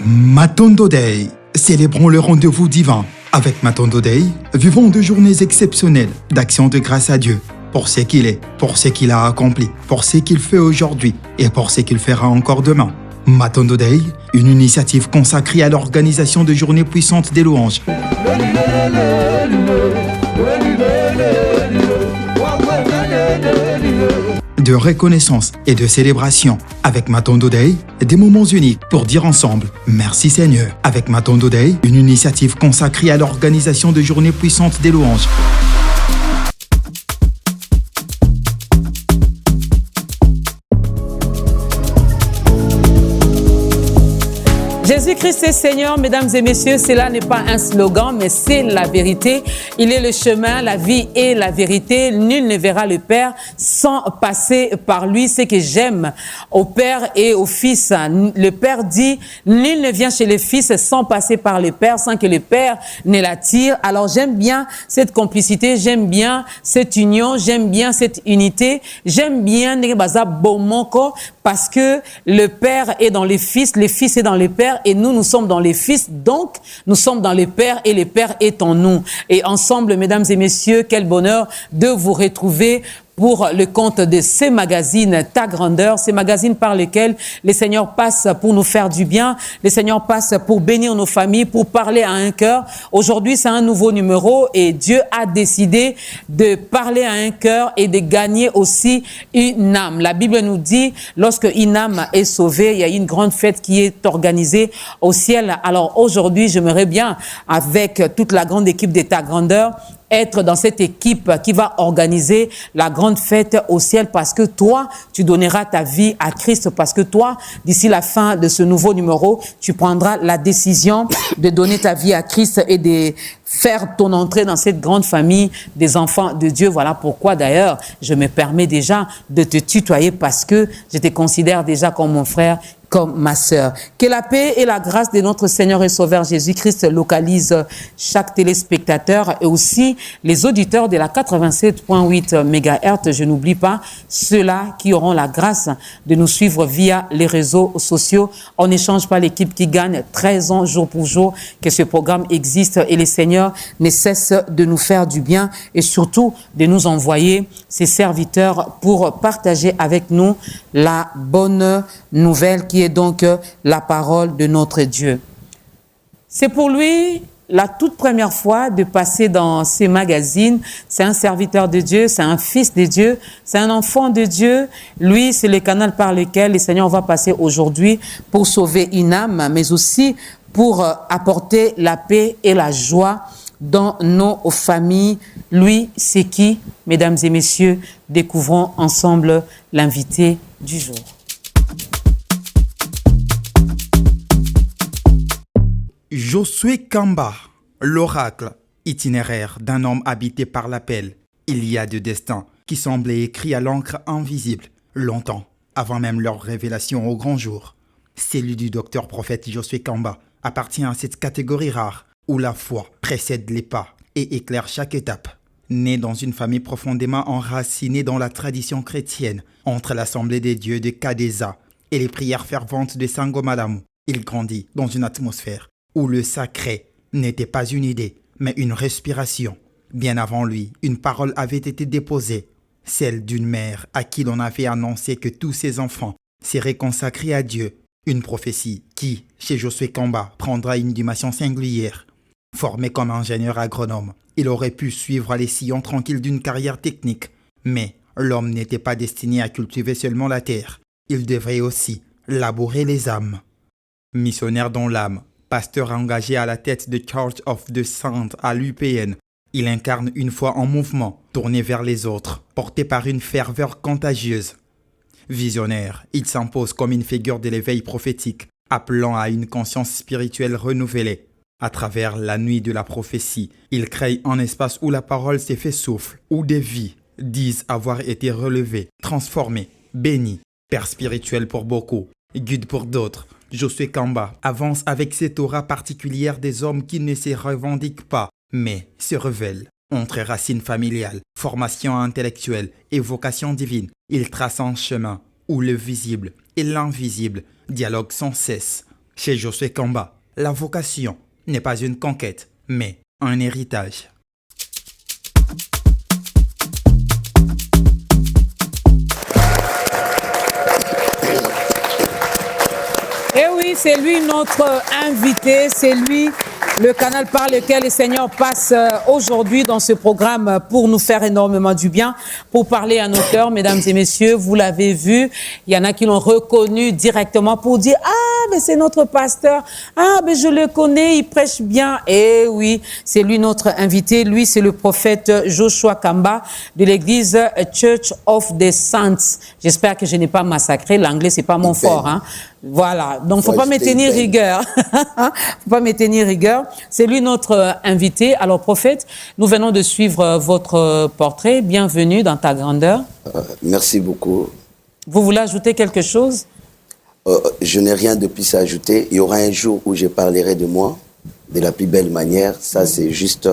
Matondo Day, célébrons le rendez-vous divin. Avec Matondo Day, vivons 2 journées exceptionnelles d'action de grâce à Dieu pour ce qu'il est, pour ce qu'il a accompli, pour ce qu'il fait aujourd'hui et pour ce qu'il fera encore demain. Matondo Day, une initiative consacrée à l'organisation de journées puissantes des louanges, de reconnaissance et de célébration. Avec Matondo Day, des moments uniques pour dire ensemble merci Seigneur. Avec Matondo Day, une initiative consacrée à l'organisation de journées puissantes des louanges. Jésus-Christ est Seigneur, mesdames et messieurs, cela n'est pas un slogan, mais c'est la vérité. Il est le chemin, la vie et la vérité. Nul ne verra le Père sans passer par lui. C'est que j'aime au Père et au Fils. Le Père dit, nul ne vient chez le Fils sans passer par le Père, sans que le Père ne l'attire. Alors j'aime bien cette complicité, j'aime bien cette union, j'aime bien cette unité, j'aime bien Nebaza Bomoko, parce que le Père est dans le Fils est dans le Père, et nous sommes dans les Fils, donc nous sommes dans les Pères et le Père est en nous. Et ensemble, mesdames et messieurs, quel bonheur de vous retrouver pour le compte de ces magazines Ta Grandeur, ces magazines par lesquels les Seigneurs passent pour nous faire du bien, les Seigneurs passent pour bénir nos familles, pour parler à un cœur. Aujourd'hui, c'est un nouveau numéro et Dieu a décidé de parler à un cœur et de gagner aussi une âme. La Bible nous dit, lorsque une âme est sauvée, il y a une grande fête qui est organisée au ciel. Alors aujourd'hui, j'aimerais bien, avec toute la grande équipe de Ta Grandeur, être dans cette équipe qui va organiser la grande fête au ciel, parce que toi, tu donneras ta vie à Christ, parce que toi, d'ici la fin de ce nouveau numéro, tu prendras la décision de donner ta vie à Christ et de faire ton entrée dans cette grande famille des enfants de Dieu. Voilà pourquoi d'ailleurs, je me permets déjà de te tutoyer, parce que je te considère déjà comme mon frère, comme ma sœur. Que la paix et la grâce de notre Seigneur et Sauveur Jésus-Christ localisent chaque téléspectateur et aussi les auditeurs de la 87.8 MHz. Je n'oublie pas ceux-là qui auront la grâce de nous suivre via les réseaux sociaux. On n'échange pas l'équipe qui gagne 13 ans jour pour jour que ce programme existe, et les Seigneurs ne cessent de nous faire du bien et surtout de nous envoyer ses serviteurs pour partager avec nous la bonne nouvelle qui est donc la parole de notre Dieu. C'est pour lui la toute première fois de passer dans ces magazines. C'est un serviteur de Dieu, c'est un fils de Dieu, c'est un enfant de Dieu. Lui, c'est le canal par lequel le Seigneur va passer aujourd'hui pour sauver une âme, mais aussi pour apporter la paix et la joie dans nos familles. Lui, c'est qui, mesdames et messieurs? Découvrons ensemble l'invité du jour. Josué Kamba, l'oracle itinéraire d'un homme habité par l'appel. Il y a 2 destins qui semblaient écrits à l'encre invisible, longtemps avant même leur révélation au grand jour. Celui du docteur prophète Josué Kamba appartient à cette catégorie rare où la foi précède les pas et éclaire chaque étape. Né dans une famille profondément enracinée dans la tradition chrétienne, entre l'Assemblée des dieux de Kadeza et les prières ferventes de Sangomalamu, il grandit dans une atmosphère où le sacré n'était pas une idée, mais une respiration. Bien avant lui, une parole avait été déposée, celle d'une mère à qui l'on avait annoncé que tous ses enfants seraient consacrés à Dieu. Une prophétie qui, chez Josué Kamba, prendra une dimension singulière. Formé comme ingénieur agronome, il aurait pu suivre les sillons tranquilles d'une carrière technique. Mais l'homme n'était pas destiné à cultiver seulement la terre. Il devrait aussi labourer les âmes. Missionnaire dans l'âme, pasteur engagé à la tête de Church of the Saints à l'UPN, il incarne une foi en mouvement, tournée vers les autres, porté par une ferveur contagieuse. Visionnaire, il s'impose comme une figure de l'éveil prophétique, appelant à une conscience spirituelle renouvelée. À travers la nuit de la prophétie, il crée un espace où la parole s'est fait souffle, où des vies disent avoir été relevées, transformées, bénies. Père spirituel pour beaucoup, guide pour d'autres. Josué Kamba avance avec cette aura particulière des hommes qui ne se revendiquent pas, mais se révèlent. Entre racines familiales, formation intellectuelle et vocation divine, il trace un chemin où le visible et l'invisible dialoguent sans cesse. Chez Josué Kamba, la vocation n'est pas une conquête, mais un héritage. Et oui, c'est lui notre invité, c'est lui le canal par lequel le Seigneur passe aujourd'hui dans ce programme pour nous faire énormément du bien, pour parler à nos cœurs, mesdames et messieurs. Vous l'avez vu, il y en a qui l'ont reconnu directement pour dire « Ah, mais c'est notre pasteur. Ah, mais je le connais, il prêche bien. » Et oui, c'est lui notre invité. Lui, c'est le prophète Joshua Kamba de l'église Church of the Saints. J'espère que je n'ai pas massacré. L'anglais, c'est pas mon fort, hein. Voilà, donc faut pas me tenir rigueur. Faut pas me tenir rigueur. C'est lui notre invité. Alors prophète, nous venons de suivre votre portrait. Bienvenue dans ta grandeur. Merci beaucoup. Vous voulez ajouter quelque chose? Je n'ai rien de plus à ajouter. Il y aura un jour où je parlerai de moi de la plus belle manière. Ça, c'est juste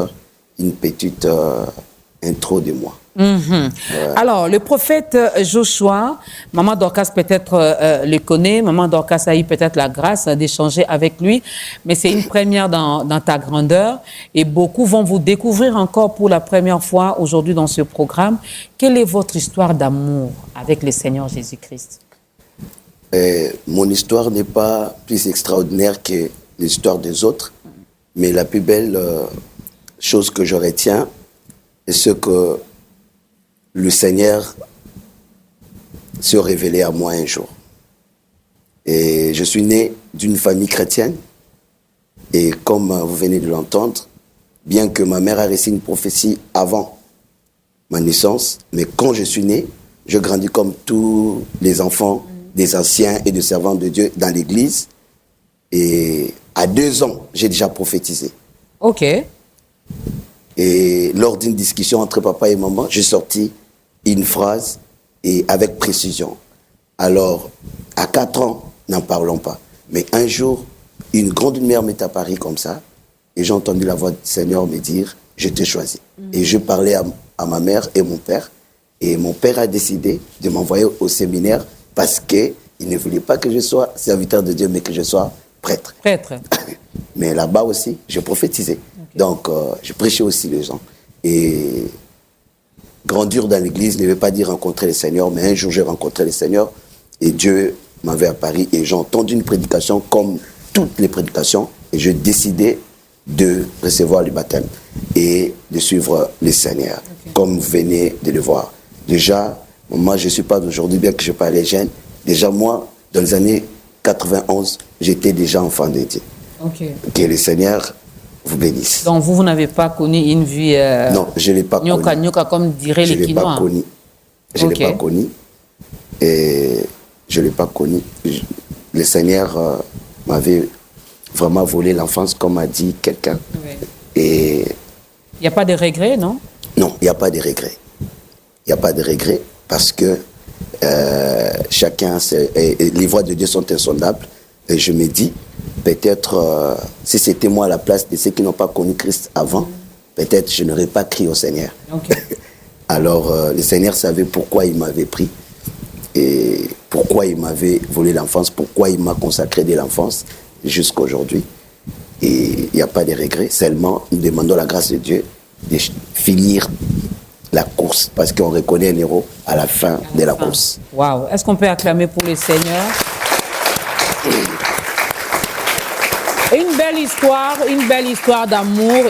une petite intro de moi. Alors, le prophète Joshua, Maman Dorcas peut-être le connaît, Maman Dorcas a eu peut-être la grâce d'échanger avec lui, mais c'est une première dans ta grandeur et beaucoup vont vous découvrir encore pour la première fois aujourd'hui dans ce programme. Quelle est votre histoire d'amour avec le Seigneur Jésus-Christ? Mon histoire n'est pas plus extraordinaire que l'histoire des autres, mais la plus belle chose que je retiens est ce que le Seigneur s'est révélé à moi un jour. Et je suis né d'une famille chrétienne. Et comme vous venez de l'entendre, bien que ma mère a reçu une prophétie avant ma naissance, mais quand je suis né, je grandis comme tous les enfants des anciens et des servants de Dieu dans l'église. Et à 2 ans, j'ai déjà prophétisé. Ok. Et lors d'une discussion entre papa et maman, j'ai sorti une phrase et avec précision. Alors, à 4 ans, n'en parlons pas. Mais un jour, une grande lumière m'est apparue comme ça et j'ai entendu la voix du Seigneur me dire « Je t'ai choisi ». Et je parlais à ma mère et mon père. Et mon père a décidé de m'envoyer au séminaire parce qu'il ne voulait pas que je sois serviteur de Dieu, mais que je sois prêtre. Prêtre. Mais là-bas aussi, je prophétisais. Okay. Donc, je prêchais aussi les gens. Et grandir dans l'église ne veut pas dire rencontrer le Seigneur, mais un jour, j'ai rencontré le Seigneur et Dieu m'avait apparu et j'ai entendu une prédication comme toutes les prédications et j'ai décidé de recevoir le baptême et de suivre le Seigneur, comme vous venez de le voir. Déjà, moi, je ne suis pas d'aujourd'hui, bien que je parlais jeune. Déjà, moi, dans les années 91, j'étais déjà enfant de Dieu. Okay. Que le Seigneur vous bénisse. Donc, vous n'avez pas connu une vie... non, je ne l'ai pas connu. Nyoka, comme dirait les Quinois. Je ne l'ai pas connu. Et je ne l'ai pas connu. Le Seigneur m'avait vraiment volé l'enfance, comme a dit quelqu'un. Oui. Et... Il n'y a pas de regret, non? Non, il n'y a pas de regret. Il n'y a pas de regret parce que chacun, les voies de Dieu sont insondables. Et je me dis, peut-être, si c'était moi à la place de ceux qui n'ont pas connu Christ avant, peut-être je n'aurais pas crié au Seigneur. Okay. Alors, le Seigneur savait pourquoi il m'avait pris et pourquoi il m'avait volé l'enfance, pourquoi il m'a consacré dès l'enfance jusqu'à aujourd'hui. Et il n'y a pas de regret, seulement nous demandons la grâce de Dieu de finir la course, parce qu'on reconnaît un héros à la fin de la course. Waouh! Est-ce qu'on peut acclamer pour le Seigneur? Une belle histoire d'amour,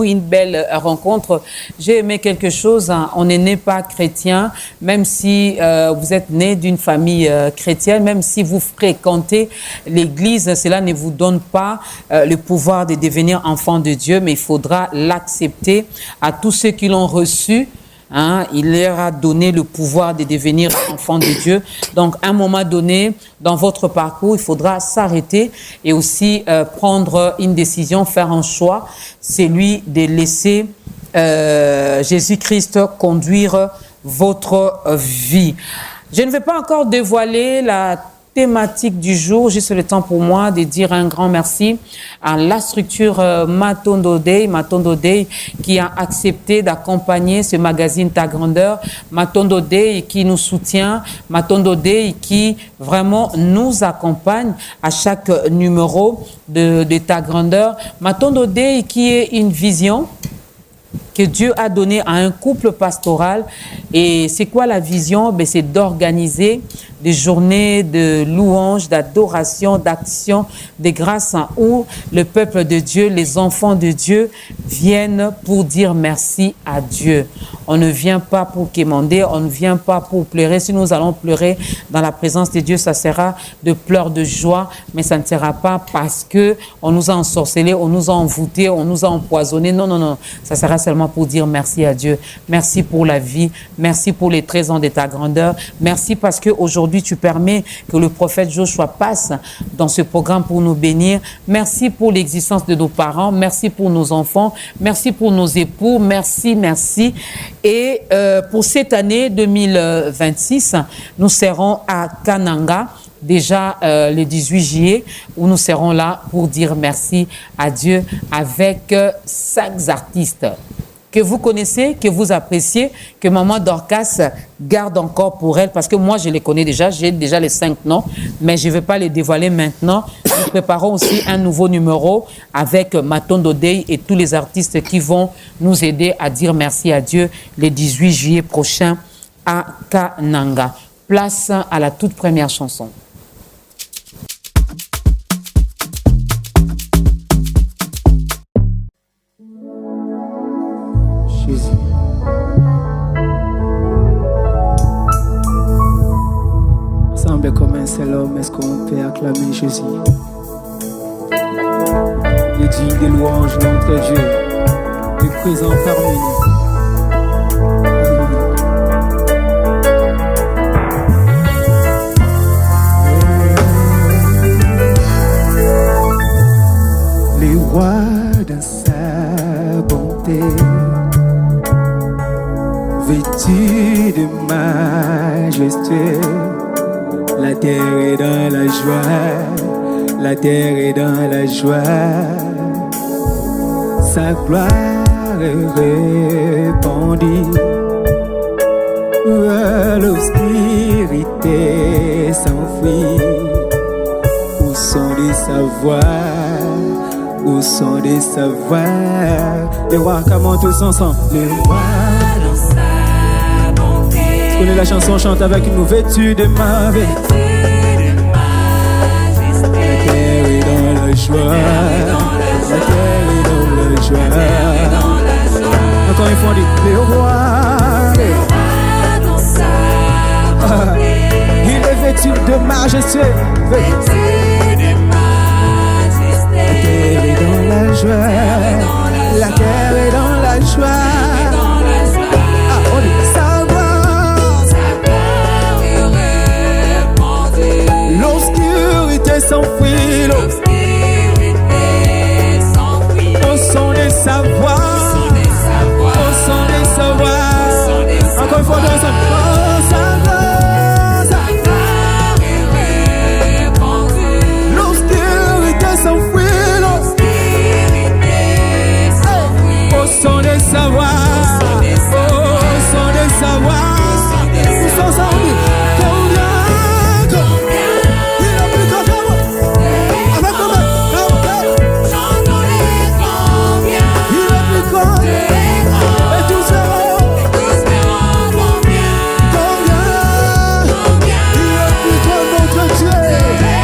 une belle rencontre. J'ai aimé quelque chose, hein. On n'est né pas chrétien, même si vous êtes né d'une famille chrétienne, même si vous fréquentez l'église, cela ne vous donne pas le pouvoir de devenir enfant de Dieu, mais il faudra l'accepter à tous ceux qui l'ont reçu. Hein, il leur a donné le pouvoir de devenir enfant de Dieu. Donc, à un moment donné, dans votre parcours, il faudra s'arrêter et aussi prendre une décision, faire un choix. C'est lui de laisser Jésus-Christ conduire votre vie. Je ne vais pas encore dévoiler la thématique du jour, juste le temps pour moi de dire un grand merci à la structure Matondo Day qui a accepté d'accompagner ce magazine Ta Grandeur, Matondo Day qui nous soutient, Matondo Day qui vraiment nous accompagne à chaque numéro de Ta Grandeur, Matondo Day qui est une vision que Dieu a donnée à un couple pastoral. Et c'est quoi la vision? Ben, c'est d'organiser des journées de louange, d'adoration, d'action, de grâce où le peuple de Dieu, les enfants de Dieu viennent pour dire merci à Dieu. On ne vient pas pour quémander, on ne vient pas pour pleurer. Si nous allons pleurer dans la présence de Dieu, ça sera de pleurs de joie, mais ça ne sera pas parce que on nous a ensorcelés, on nous a envoûtés, on nous a empoisonnés. Non, non, non. Ça sera seulement pour dire merci à Dieu. Merci pour la vie. Merci pour les 13 ans de Ta Grandeur. Merci parce qu'aujourd'hui, tu permets que le prophète Joshua passe dans ce programme pour nous bénir. Merci pour l'existence de nos parents. Merci pour nos enfants. Merci pour nos époux. Merci, merci. Et pour cette année 2026, nous serons à Kananga, déjà le 18 juillet, où nous serons là pour dire merci à Dieu avec 5 artistes que vous connaissez, que vous appréciez, que Maman Dorcas garde encore pour elle, parce que moi, je les connais déjà, j'ai déjà les 5 noms, mais je ne vais pas les dévoiler maintenant. Nous préparons aussi un nouveau numéro avec Matondo Day et tous les artistes qui vont nous aider à dire merci à Dieu le 18 juillet prochain à Kananga. Place à la toute première chanson. Semble comme un seul homme, est-ce qu'on peut acclamer Jésus? Le digne des louanges, notre Dieu, est présent parmi nous. Les rois dans sa bonté, vêtus de majesté, la terre est dans la joie, la terre est dans la joie. Sa gloire est répandue, l'obscurité s'enfuit. Au son de sa voix, au son de sa voix. Les rois, comment tous ensemble? Les rois dans sa bonté. Tu connais la chanson, chante avec nous, vêtus de majesté. La terre est dans la joie, la terre est dans la joie. Encore une fois, on dit les rois dans sa bonté. Il est vêtu de majesté. La joie, la terre est dans la joie. Ah, on dit sa gloire est répandue. L'obscurité s'enfuit, au son de sa voix, au son de sa voix. Encore une fois, dans sa savoir, oh, sans le savoir, nous sommes ensemble. Combien, il a plus qu'un homme. Avec combien, chantons-les combien, il a plus qu'un, et tous verront combien, il a plus qu'un notre Dieu.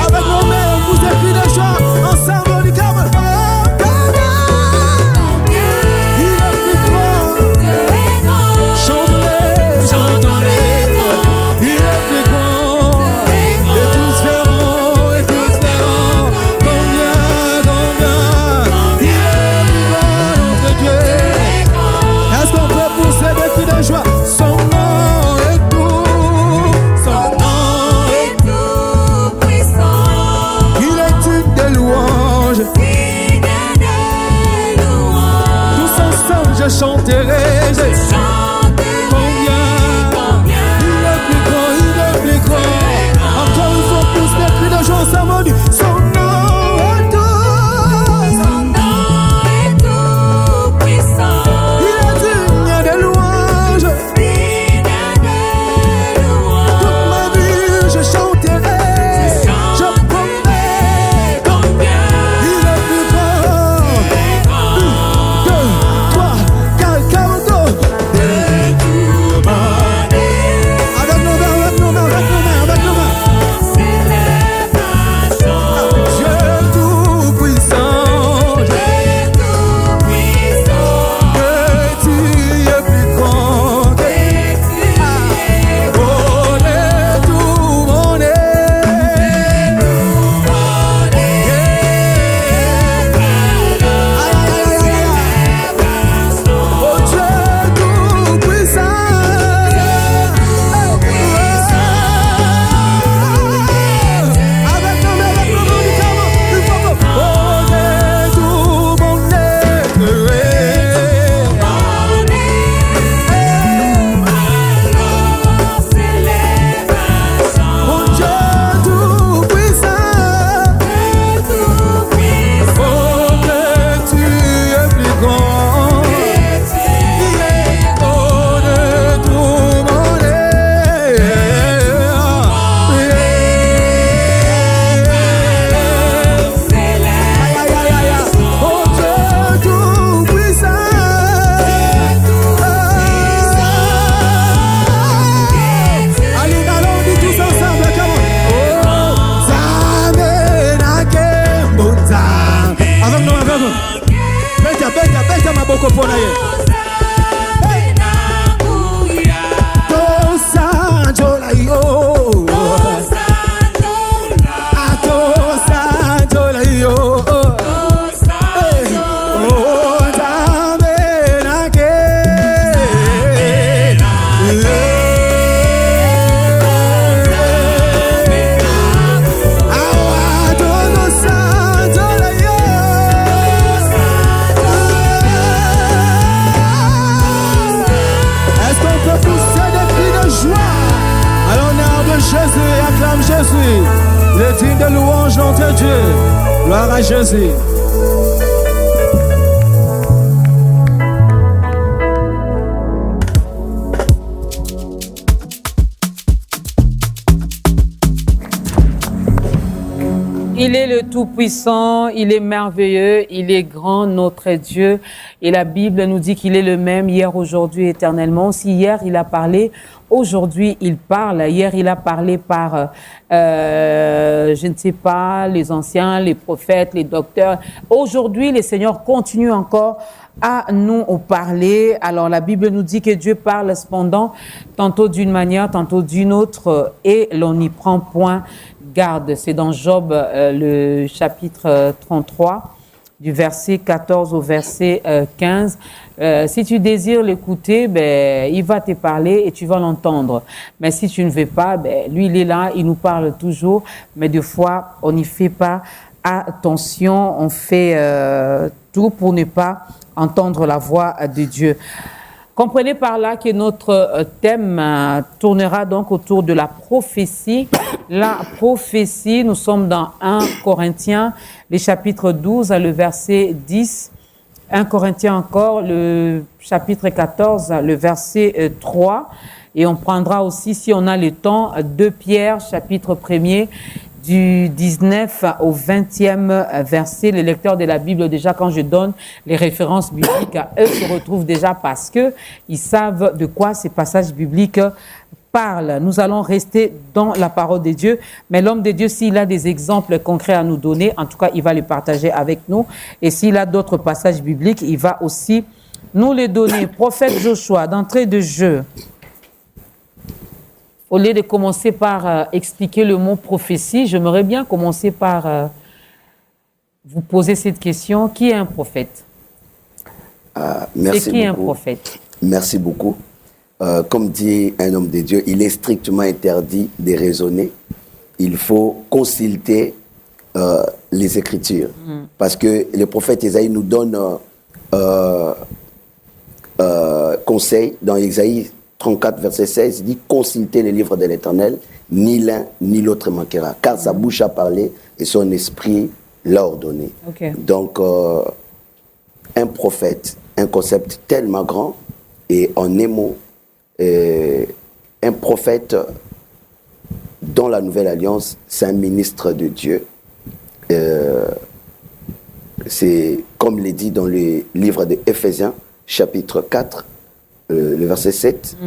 Avec nos mains, vous êtes plus de joie, ensemble on dit comme chanterai, je combien, il est plus grand, encore une fois plus de microphone là. Tosa jola yo. Tosa jola yo. Jésus, le digne de louange, notre Dieu. Gloire à Jésus. Il est le Tout-Puissant, il est merveilleux, il est grand, notre Dieu. Et la Bible nous dit qu'il est le même hier, aujourd'hui, éternellement. Si hier, il a parlé, aujourd'hui, il parle. Hier, il a parlé par, je ne sais pas, les anciens, les prophètes, les docteurs. Aujourd'hui, le Seigneur continue encore à nous parler. Alors, la Bible nous dit que Dieu parle cependant, tantôt d'une manière, tantôt d'une autre, et l'on n'y prend point garde. C'est dans Job, le chapitre 33, du verset 14 au verset 15. Si tu désires l'écouter, ben, il va te parler et tu vas l'entendre. Mais si tu ne veux pas, ben, lui, il est là, il nous parle toujours. Mais des fois, on n'y fait pas attention. On fait tout pour ne pas entendre la voix de Dieu. Comprenez par là que notre thème tournera donc autour de la prophétie. La prophétie, nous sommes dans 1 Corinthiens, les chapitres 12 le verset 10. 1 Corinthiens encore, le chapitre 14, le verset 3. Et on prendra aussi, si on a le temps, 2 Pierre, chapitre 1er, du 19 au 20e verset. Les lecteurs de la Bible, déjà, quand je donne les références bibliques, eux se retrouvent déjà parce que ils savent de quoi ces passages bibliques parlent. Nous allons rester dans la parole de Dieu, mais l'homme de Dieu, s'il a des exemples concrets à nous donner, en tout cas, il va les partager avec nous. Et s'il a d'autres passages bibliques, il va aussi nous les donner. Prophète Joshua, d'entrée de jeu, au lieu de commencer par expliquer le mot prophétie, j'aimerais bien commencer par vous poser cette question. Qui est un prophète? Merci C'est qui beaucoup. un prophète? Merci beaucoup. Comme dit un homme de Dieu, il est strictement interdit de raisonner. Il faut consulter les Écritures. Parce que le prophète Isaïe nous donne conseil dans Isaïe 34, verset 16, il dit « Consultez les livres de l'Éternel, ni l'un ni l'autre manquera, car sa bouche a parlé et son esprit l'a ordonné. Okay. » Donc, un prophète, un concept tellement grand, et en un mot, un prophète dans la Nouvelle Alliance, c'est un ministre de Dieu. C'est comme il est dit dans le livre de Éphésiens, chapitre 4, le verset 7,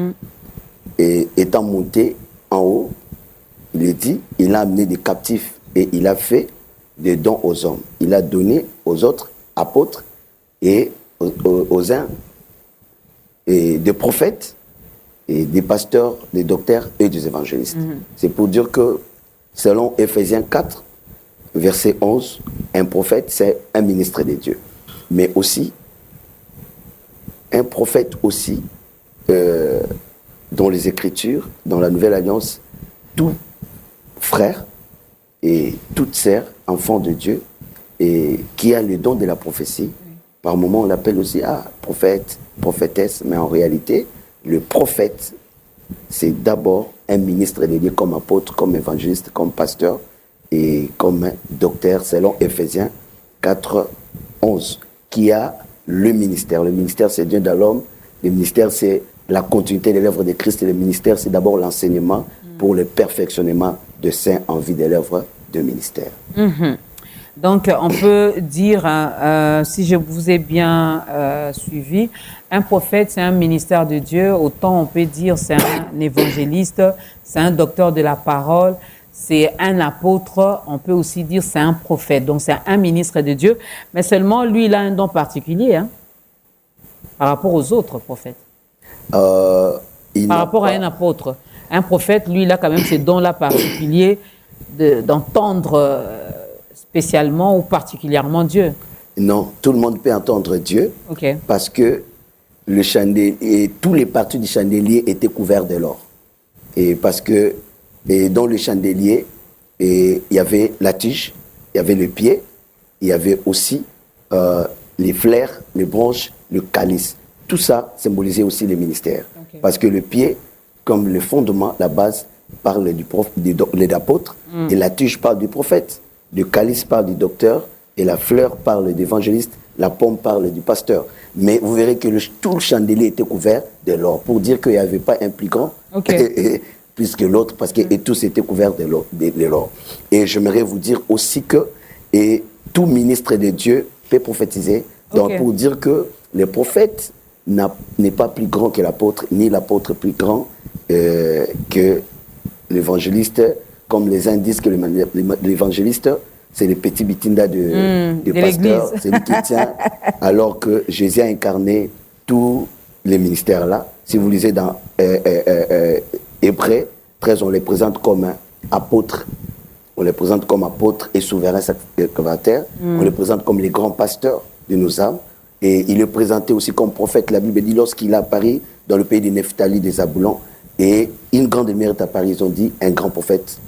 et étant monté en haut, il est dit, il a amené des captifs et il a fait des dons aux hommes. Il a donné aux autres apôtres et aux uns et des prophètes et des pasteurs, des docteurs et des évangélistes. C'est pour dire que selon Éphésiens 4, verset 11, un prophète, c'est un ministre de Dieu. Mais aussi, un prophète aussi, dans les Écritures, dans la Nouvelle Alliance, tout frère et toute sœur, enfant de Dieu, et qui a le don de la prophétie, par moment on l'appelle aussi prophète, prophétesse, mais en réalité, le prophète, c'est d'abord un ministre de Dieu comme apôtre, comme évangéliste, comme pasteur et comme docteur, selon Éphésiens 4, 11, qui a le ministère. Le ministère, c'est Dieu dans l'homme. Le ministère, c'est la continuité de l'œuvre de Christ. Et le ministère, c'est d'abord l'enseignement pour le perfectionnement de saints en vue de l'œuvre de ministère. Donc, on peut dire, si je vous ai bien suivi, un prophète, c'est un ministère de Dieu. Autant on peut dire c'est un évangéliste, c'est un docteur de la parole, c'est un apôtre. On peut aussi dire c'est un prophète. Donc, c'est un ministre de Dieu. Mais seulement, lui, il a un don particulier. Hein? par rapport aux autres prophètes? Par rapport à un apôtre. Un prophète, lui, il a quand même ces dons-là particuliers d'entendre spécialement ou particulièrement Dieu. Non, tout le monde peut entendre Dieu parce que le chandelier et tous les parties du chandelier étaient couverts de l'or. Et parce que dans le chandelier, il y avait la tige, il y avait le pied, il y avait aussi les fleurs, les branches, le calice. Tout ça symbolisait aussi les ministères. Parce que le pied, comme le fondement, la base, parle de l'apôtre, et la tige parle du prophète. Le calice parle du docteur, et la fleur parle d'évangéliste, la pomme parle du pasteur. Mais vous verrez que tout le chandelier était couvert de l'or, pour dire qu'il n'y avait pas un plus grand plus que l'autre, parce que tous étaient couverts de l'or. Et j'aimerais vous dire aussi que tout ministre de Dieu peut prophétiser, donc pour dire que le prophète n'est pas plus grand que l'apôtre, ni l'apôtre plus grand que l'évangéliste, comme les uns disent que l'évangéliste, c'est le petit bitinda de pasteur, c'est lui qui tient, alors que Jésus a incarné tous les ministères-là. Si vous lisez dans Hébreux 13, on les présente comme apôtres. On les présente comme apôtres et souverains sacrificateurs. On les présente comme les grands pasteurs de nos âmes. Et il est présenté aussi comme prophète. La Bible dit, lorsqu'il est à Paris, dans le pays de Nephtali, des Zaboulons, et une grande lumière est à Paris, ils ont dit, un grand prophète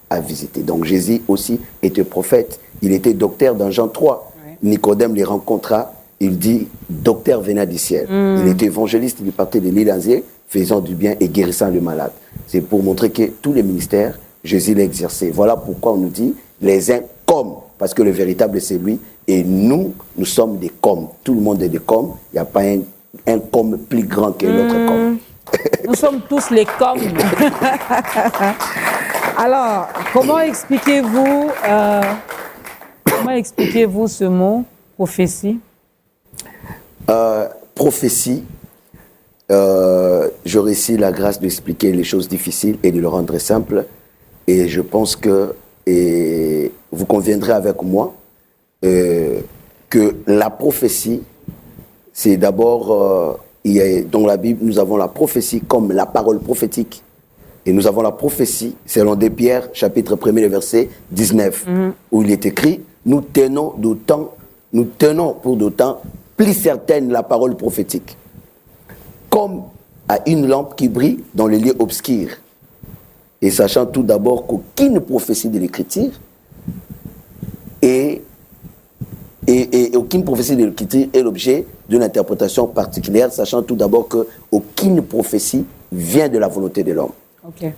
à visiter. Donc Jésus aussi était prophète. Il était docteur dans Jean 3. Nicodème les rencontra. Il dit, docteur venant du ciel. Il était évangéliste, il partait de l'île d'Azé, faisant du bien et guérissant les malades. C'est pour montrer que tous les ministères, Jésus l'a exercé. Voilà pourquoi on nous dit, les uns comme, parce que le véritable c'est lui, et nous sommes des comme. Tout le monde est des comme. Il n'y a pas un comme plus grand que l'autre comme. Nous sommes tous les comme. Alors, comment expliquez-vous ce mot, prophétie? Prophétie, j'aurais ici la grâce d'expliquer les choses difficiles et de le rendre simple. Et je pense que vous conviendrez avec moi que la prophétie, c'est d'abord, dans la Bible, nous avons la prophétie comme la parole prophétique. Et nous avons la prophétie, selon 2 Pierre, chapitre 1er, verset 19, où il est écrit, nous tenons pour d'autant plus certaine la parole prophétique, comme à une lampe qui brille dans les lieux obscurs. Et sachant tout d'abord qu'aucune prophétie de l'Écriture et aucune prophétie de l'Écriture est l'objet d'une interprétation particulière, sachant tout d'abord qu'aucune prophétie vient de la volonté de l'homme.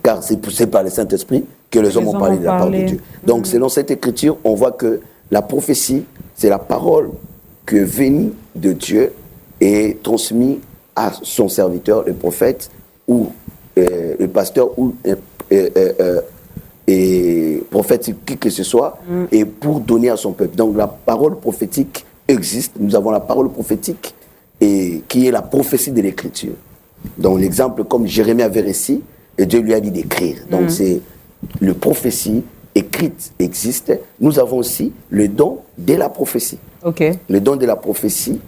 Car c'est poussé par le Saint-Esprit que les hommes ont parlé de la part de Dieu. Donc, selon cette écriture, on voit que la prophétie, c'est la parole que venue de Dieu et transmise à son serviteur, le prophète, ou le pasteur, ou prophète, qui que ce soit, et pour donner à son peuple. Donc, la parole prophétique existe. Nous avons la parole prophétique, qui est la prophétie de l'écriture. Donc, l'exemple, comme Jérémie avait réussi, et Dieu lui a dit d'écrire. Donc, c'est le prophétie écrite existe. Nous avons aussi le don de la prophétie. Le don de la prophétie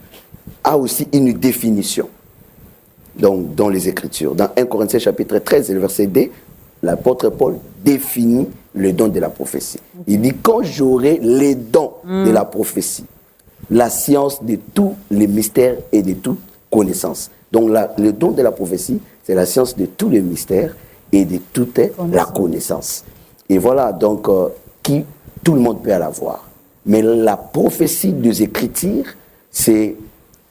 a aussi une définition dans les Écritures. Dans 1 Corinthiens chapitre 13, le verset 2, l'apôtre Paul définit le don de la prophétie. Il dit, quand j'aurai les dons de la prophétie, la science de tous les mystères et de toute connaissance. Donc, le don de la prophétie, c'est la science de tous les mystères et de toute la connaissance. Et voilà, donc, tout le monde peut l'avoir. Mais la prophétie des Écritures, c'est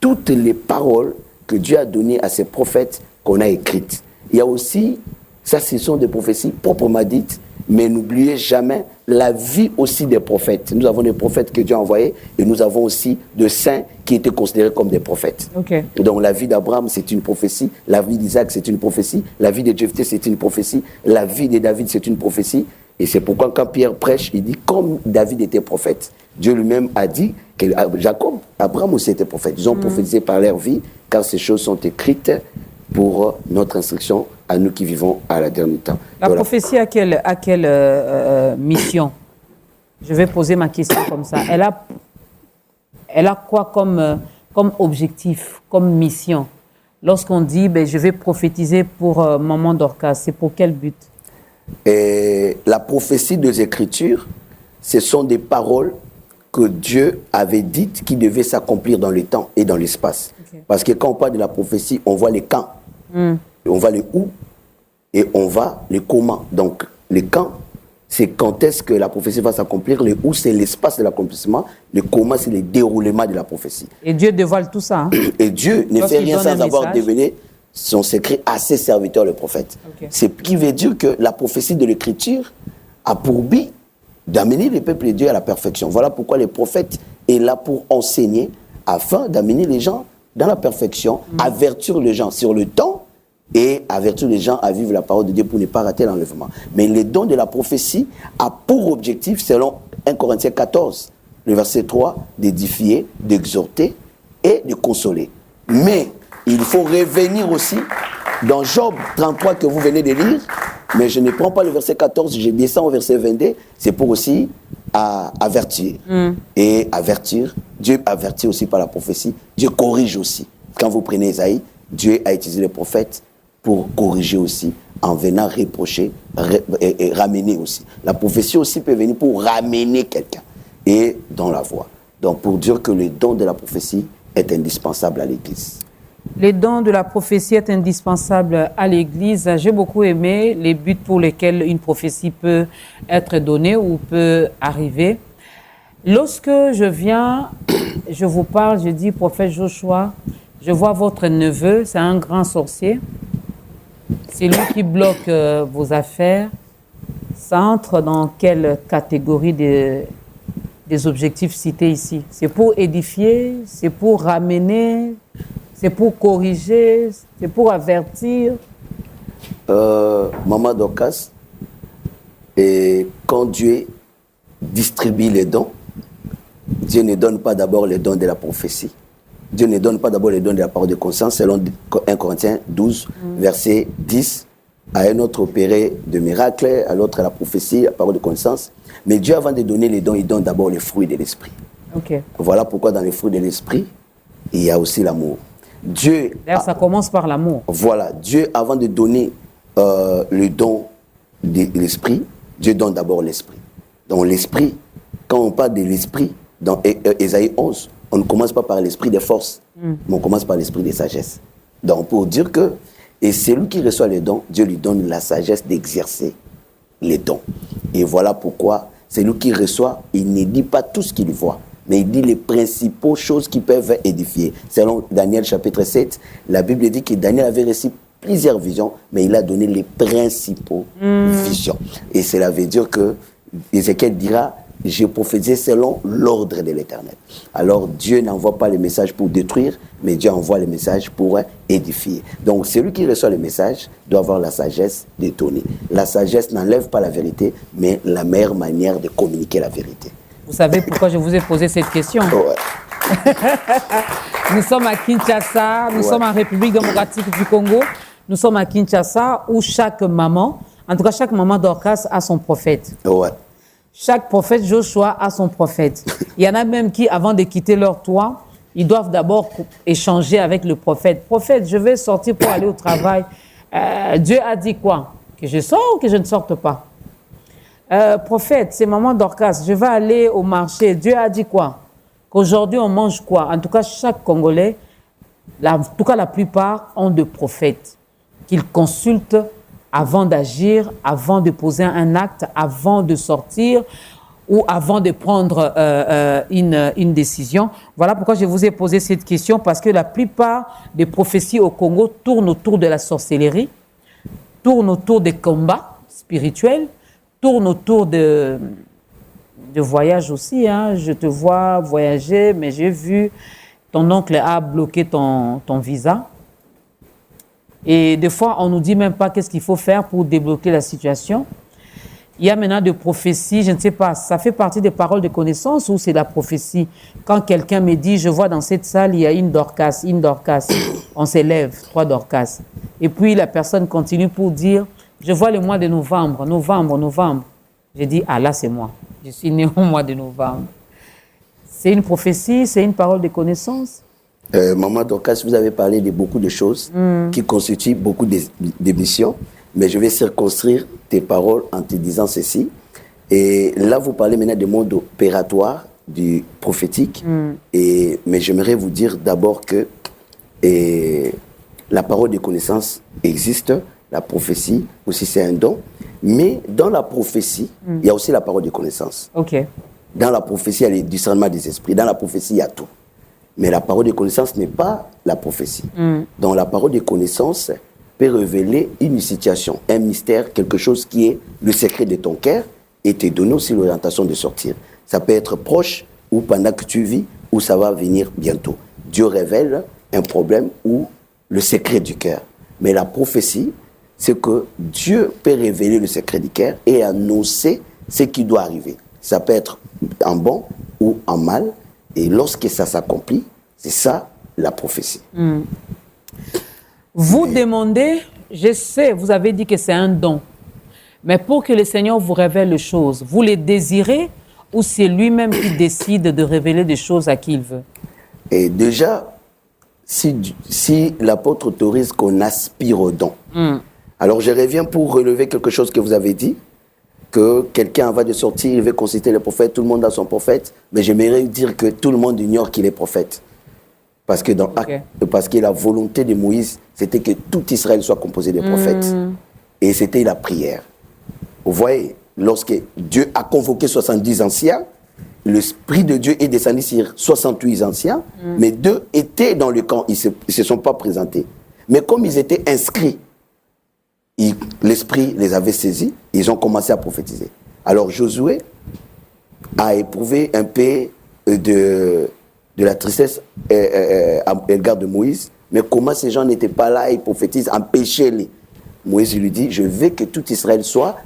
toutes les paroles que Dieu a données à ses prophètes qu'on a écrites. Il y a aussi, ça, ce sont des prophéties proprement dites, mais n'oubliez jamais la vie aussi des prophètes. Nous avons des prophètes que Dieu a envoyés et nous avons aussi des saints qui étaient considérés comme des prophètes. Donc la vie d'Abraham, c'est une prophétie. La vie d'Isaac, c'est une prophétie. La vie de Jephthé, c'est une prophétie. La vie de David, c'est une prophétie. Et c'est pourquoi quand Pierre prêche, il dit comme David était prophète. Dieu lui-même a dit que Jacob, Abraham aussi était prophète. Ils ont prophétisé par leur vie, car ces choses sont écrites pour notre instruction à nous qui vivons à la dernière temps. La prophétie a quelle mission? Je vais poser ma question comme ça. Elle a quoi comme comme objectif, comme mission? Lorsqu'on dit je vais prophétiser pour Maman Dorcas, c'est pour quel but? Et la prophétie des Écritures, ce sont des paroles que Dieu avait dites qui devaient s'accomplir dans le temps et dans l'espace. Okay. Parce que quand on parle de la prophétie, on voit les quand, on voit les où et on voit les comment. Donc, les quand, c'est quand est-ce que la prophétie va s'accomplir, le où, c'est l'espace de l'accomplissement, le comment, c'est le déroulement de la prophétie. Et Dieu dévoile tout ça. Hein? Et Dieu ne fait rien sans avoir dévoilé son secret à ses serviteurs, le prophète. Okay. Ce qui veut dire que la prophétie de l'Écriture a pour but d'amener le peuple de Dieu à la perfection. Voilà pourquoi le prophète est là pour enseigner, afin d'amener les gens dans la perfection, avertir les gens sur le temps et avertir les gens à vivre la parole de Dieu pour ne pas rater l'enlèvement. Mais le don de la prophétie a pour objectif, selon 1 Corinthiens 14, le verset 3, d'édifier, d'exhorter et de consoler. Mais il faut revenir aussi dans Job 33 que vous venez de lire, mais je ne prends pas le verset 14, je descends au verset 22, c'est pour aussi avertir. Et avertir, Dieu avertit aussi par la prophétie, Dieu corrige aussi. Quand vous prenez Ésaïe, Dieu a utilisé les prophètes pour corriger aussi, en venant reprocher et ramener aussi. La prophétie aussi peut venir pour ramener quelqu'un et dans la voie. Donc pour dire que le don de la prophétie est indispensable à l'Église. Les dons de la prophétie est indispensable à l'Église. J'ai beaucoup aimé les buts pour lesquels une prophétie peut être donnée ou peut arriver. Lorsque je viens, je vous parle, je dis, prophète Joshua, je vois votre neveu, c'est un grand sorcier. C'est lui qui bloque vos affaires. Ça entre dans quelle catégorie des objectifs cités ici? C'est pour édifier, c'est pour ramener, c'est pour corriger, c'est pour avertir. Maman Dorcas, et quand Dieu distribue les dons, Dieu ne donne pas d'abord les dons de la prophétie. Dieu ne donne pas d'abord les dons de la parole de conscience, selon 1 Corinthiens 12, verset 10. À un autre opéré de miracle, à l'autre la prophétie, la parole de conscience. Mais Dieu, avant de donner les dons, il donne d'abord les fruits de l'esprit. Okay. Voilà pourquoi dans les fruits de l'esprit, il y a aussi l'amour. Dieu. D'ailleurs, ça commence par l'amour. Voilà. Dieu, avant de donner le don de l'esprit, Dieu donne d'abord l'esprit. Donc l'esprit, quand on parle de l'esprit, dans Ésaïe 11, on ne commence pas par l'esprit des forces, mais on commence par l'esprit des sagesses. Donc pour dire que, et celui qui reçoit les dons, Dieu lui donne la sagesse d'exercer les dons. Et voilà pourquoi celui qui reçoit, il ne dit pas tout ce qu'il voit, mais il dit les principaux choses qui peuvent édifier. Selon Daniel chapitre 7, la Bible dit que Daniel avait reçu plusieurs visions, mais il a donné les principaux visions. Et cela veut dire que Ézéchiel dira, j'ai prophétisé selon l'ordre de l'Éternel. Alors Dieu n'envoie pas les messages pour détruire, mais Dieu envoie les messages pour édifier. Donc celui qui reçoit les messages doit avoir la sagesse d'étonner. La sagesse n'enlève pas la vérité, mais la meilleure manière de communiquer la vérité. Vous savez pourquoi je vous ai posé cette question? Ouais. Nous sommes à Kinshasa, nous sommes en République démocratique du Congo. Nous sommes à Kinshasa où chaque maman, en tout cas chaque maman Dorcas a son prophète. Ouais. Chaque prophète Joshua a son prophète. Il y en a même qui, avant de quitter leur toit, ils doivent d'abord échanger avec le prophète. Prophète, je vais sortir pour aller au travail. Dieu a dit quoi? Que je sorte ou que je ne sorte pas? Prophète, c'est maman Dorcas, je vais aller au marché. Dieu a dit quoi? Qu'aujourd'hui on mange quoi? En tout cas, chaque Congolais, en tout cas la plupart, ont des prophètes qu'ils consultent avant d'agir, avant de poser un acte, avant de sortir ou avant de prendre une décision. Voilà pourquoi je vous ai posé cette question, parce que la plupart des prophéties au Congo tournent autour de la sorcellerie, tournent autour des combats spirituels, tournent autour de voyages aussi. Hein. Je te vois voyager, mais j'ai vu ton oncle a bloqué ton visa. Et des fois, on ne nous dit même pas qu'est-ce qu'il faut faire pour débloquer la situation. Il y a maintenant des prophéties, je ne sais pas, ça fait partie des paroles de connaissance ou c'est la prophétie? Quand quelqu'un me dit, je vois dans cette salle, il y a une Dorcas, on s'élève, 3 Dorcas. Et puis la personne continue pour dire, je vois le mois de novembre. Je dis, ah là c'est moi, je suis né au mois de novembre. C'est une prophétie, c'est une parole de connaissance? Maman Dorcas, vous avez parlé de beaucoup de choses qui constituent beaucoup d'émissions, mais je vais circonscrire tes paroles en te disant ceci. Et là, vous parlez maintenant du monde opératoire, du prophétique, mais j'aimerais vous dire d'abord que la parole de connaissance existe, la prophétie aussi c'est un don, mais dans la prophétie, il y a aussi la parole de connaissance. Ok. Dans la prophétie, il y a le discernement des esprits. Dans la prophétie, il y a tout. Mais la parole de connaissance n'est pas la prophétie. Donc la parole de connaissance peut révéler une situation, un mystère, quelque chose qui est le secret de ton cœur et te donner aussi l'orientation de sortir. Ça peut être proche ou pendant que tu vis ou ça va venir bientôt. Dieu révèle un problème ou le secret du cœur. Mais la prophétie, c'est que Dieu peut révéler le secret du cœur et annoncer ce qui doit arriver. Ça peut être en bon ou en mal. Et lorsque ça s'accomplit, c'est ça la prophétie. Vous demandez, je sais, vous avez dit que c'est un don. Mais pour que le Seigneur vous révèle les choses, vous les désirez ou c'est lui-même qui décide de révéler des choses à qui il veut? Et déjà, si l'apôtre autorise qu'on aspire au don, alors je reviens pour relever quelque chose que vous avez dit, que quelqu'un va de sortir, il veut consulter le prophète, tout le monde a son prophète, mais j'aimerais dire que tout le monde ignore qu'il est prophète. Parce que, parce que la volonté de Moïse, c'était que tout Israël soit composé de prophètes. Et c'était la prière. Vous voyez, lorsque Dieu a convoqué 70 anciens, l'Esprit de Dieu est descendu sur 68 anciens, mais 2 étaient dans le camp, ils ne se sont pas présentés. Mais comme ils étaient inscrits, l'Esprit les avait saisis, ils ont commencé à prophétiser. Alors Josué a éprouvé un peu de la tristesse à l'égard de Moïse, mais comment ces gens n'étaient pas là, ils prophétisent, empêchez-les. Moïse lui dit, je veux que tout Israël soit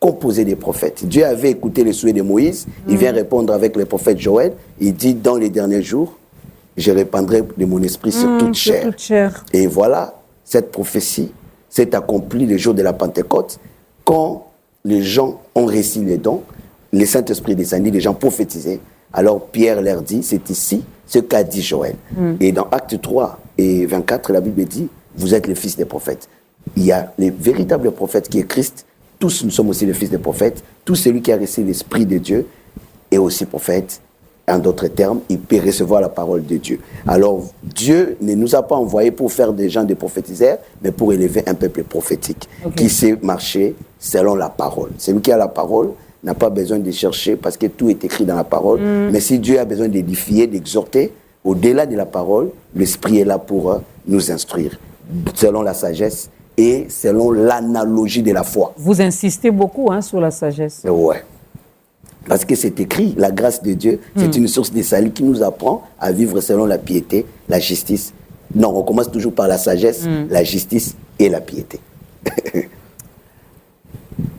composé des prophètes. Dieu avait écouté les souhaits de Moïse, il vient répondre avec le prophète Joël, il dit, dans les derniers jours, je répandrai de mon esprit sur toute chair. Et voilà, cette prophétie s'est accomplie le jour de la Pentecôte, quand les gens ont reçu les dons, le Saint-Esprit descendit, les gens prophétisaient. Alors Pierre leur dit, c'est ici ce qu'a dit Joël. Et dans Actes 3 et 24, la Bible dit, vous êtes les fils des prophètes. Il y a les véritables prophètes qui est Christ, tous nous sommes aussi les fils des prophètes, tout celui qui a reçu l'Esprit de Dieu est aussi prophète. En d'autres termes, il peut recevoir la parole de Dieu. Alors, Dieu ne nous a pas envoyés pour faire des gens des prophétiseurs, mais pour élever un peuple prophétique qui sait marcher selon la parole. Celui qui a la parole n'a pas besoin de chercher parce que tout est écrit dans la parole. Mais si Dieu a besoin d'édifier, d'exhorter, au-delà de la parole, l'Esprit est là pour nous instruire, selon la sagesse et selon l'analogie de la foi. Vous insistez beaucoup sur la sagesse. Ouais. Parce que c'est écrit, la grâce de Dieu, c'est une source de salut qui nous apprend à vivre selon la piété, la justice. Non, on commence toujours par la sagesse, la justice et la piété.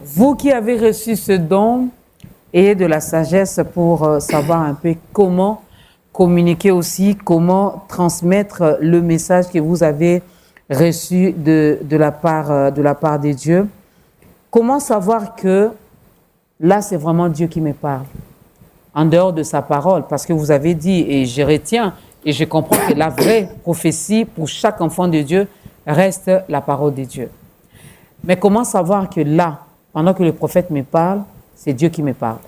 Vous qui avez reçu ce don et de la sagesse pour savoir un peu comment communiquer aussi, comment transmettre le message que vous avez reçu de la part de Dieu, comment savoir que là, c'est vraiment Dieu qui me parle, en dehors de sa parole, parce que vous avez dit, et je retiens, et je comprends que la vraie prophétie pour chaque enfant de Dieu reste la parole de Dieu. Mais comment savoir que là, pendant que le prophète me parle, c'est Dieu qui me parle?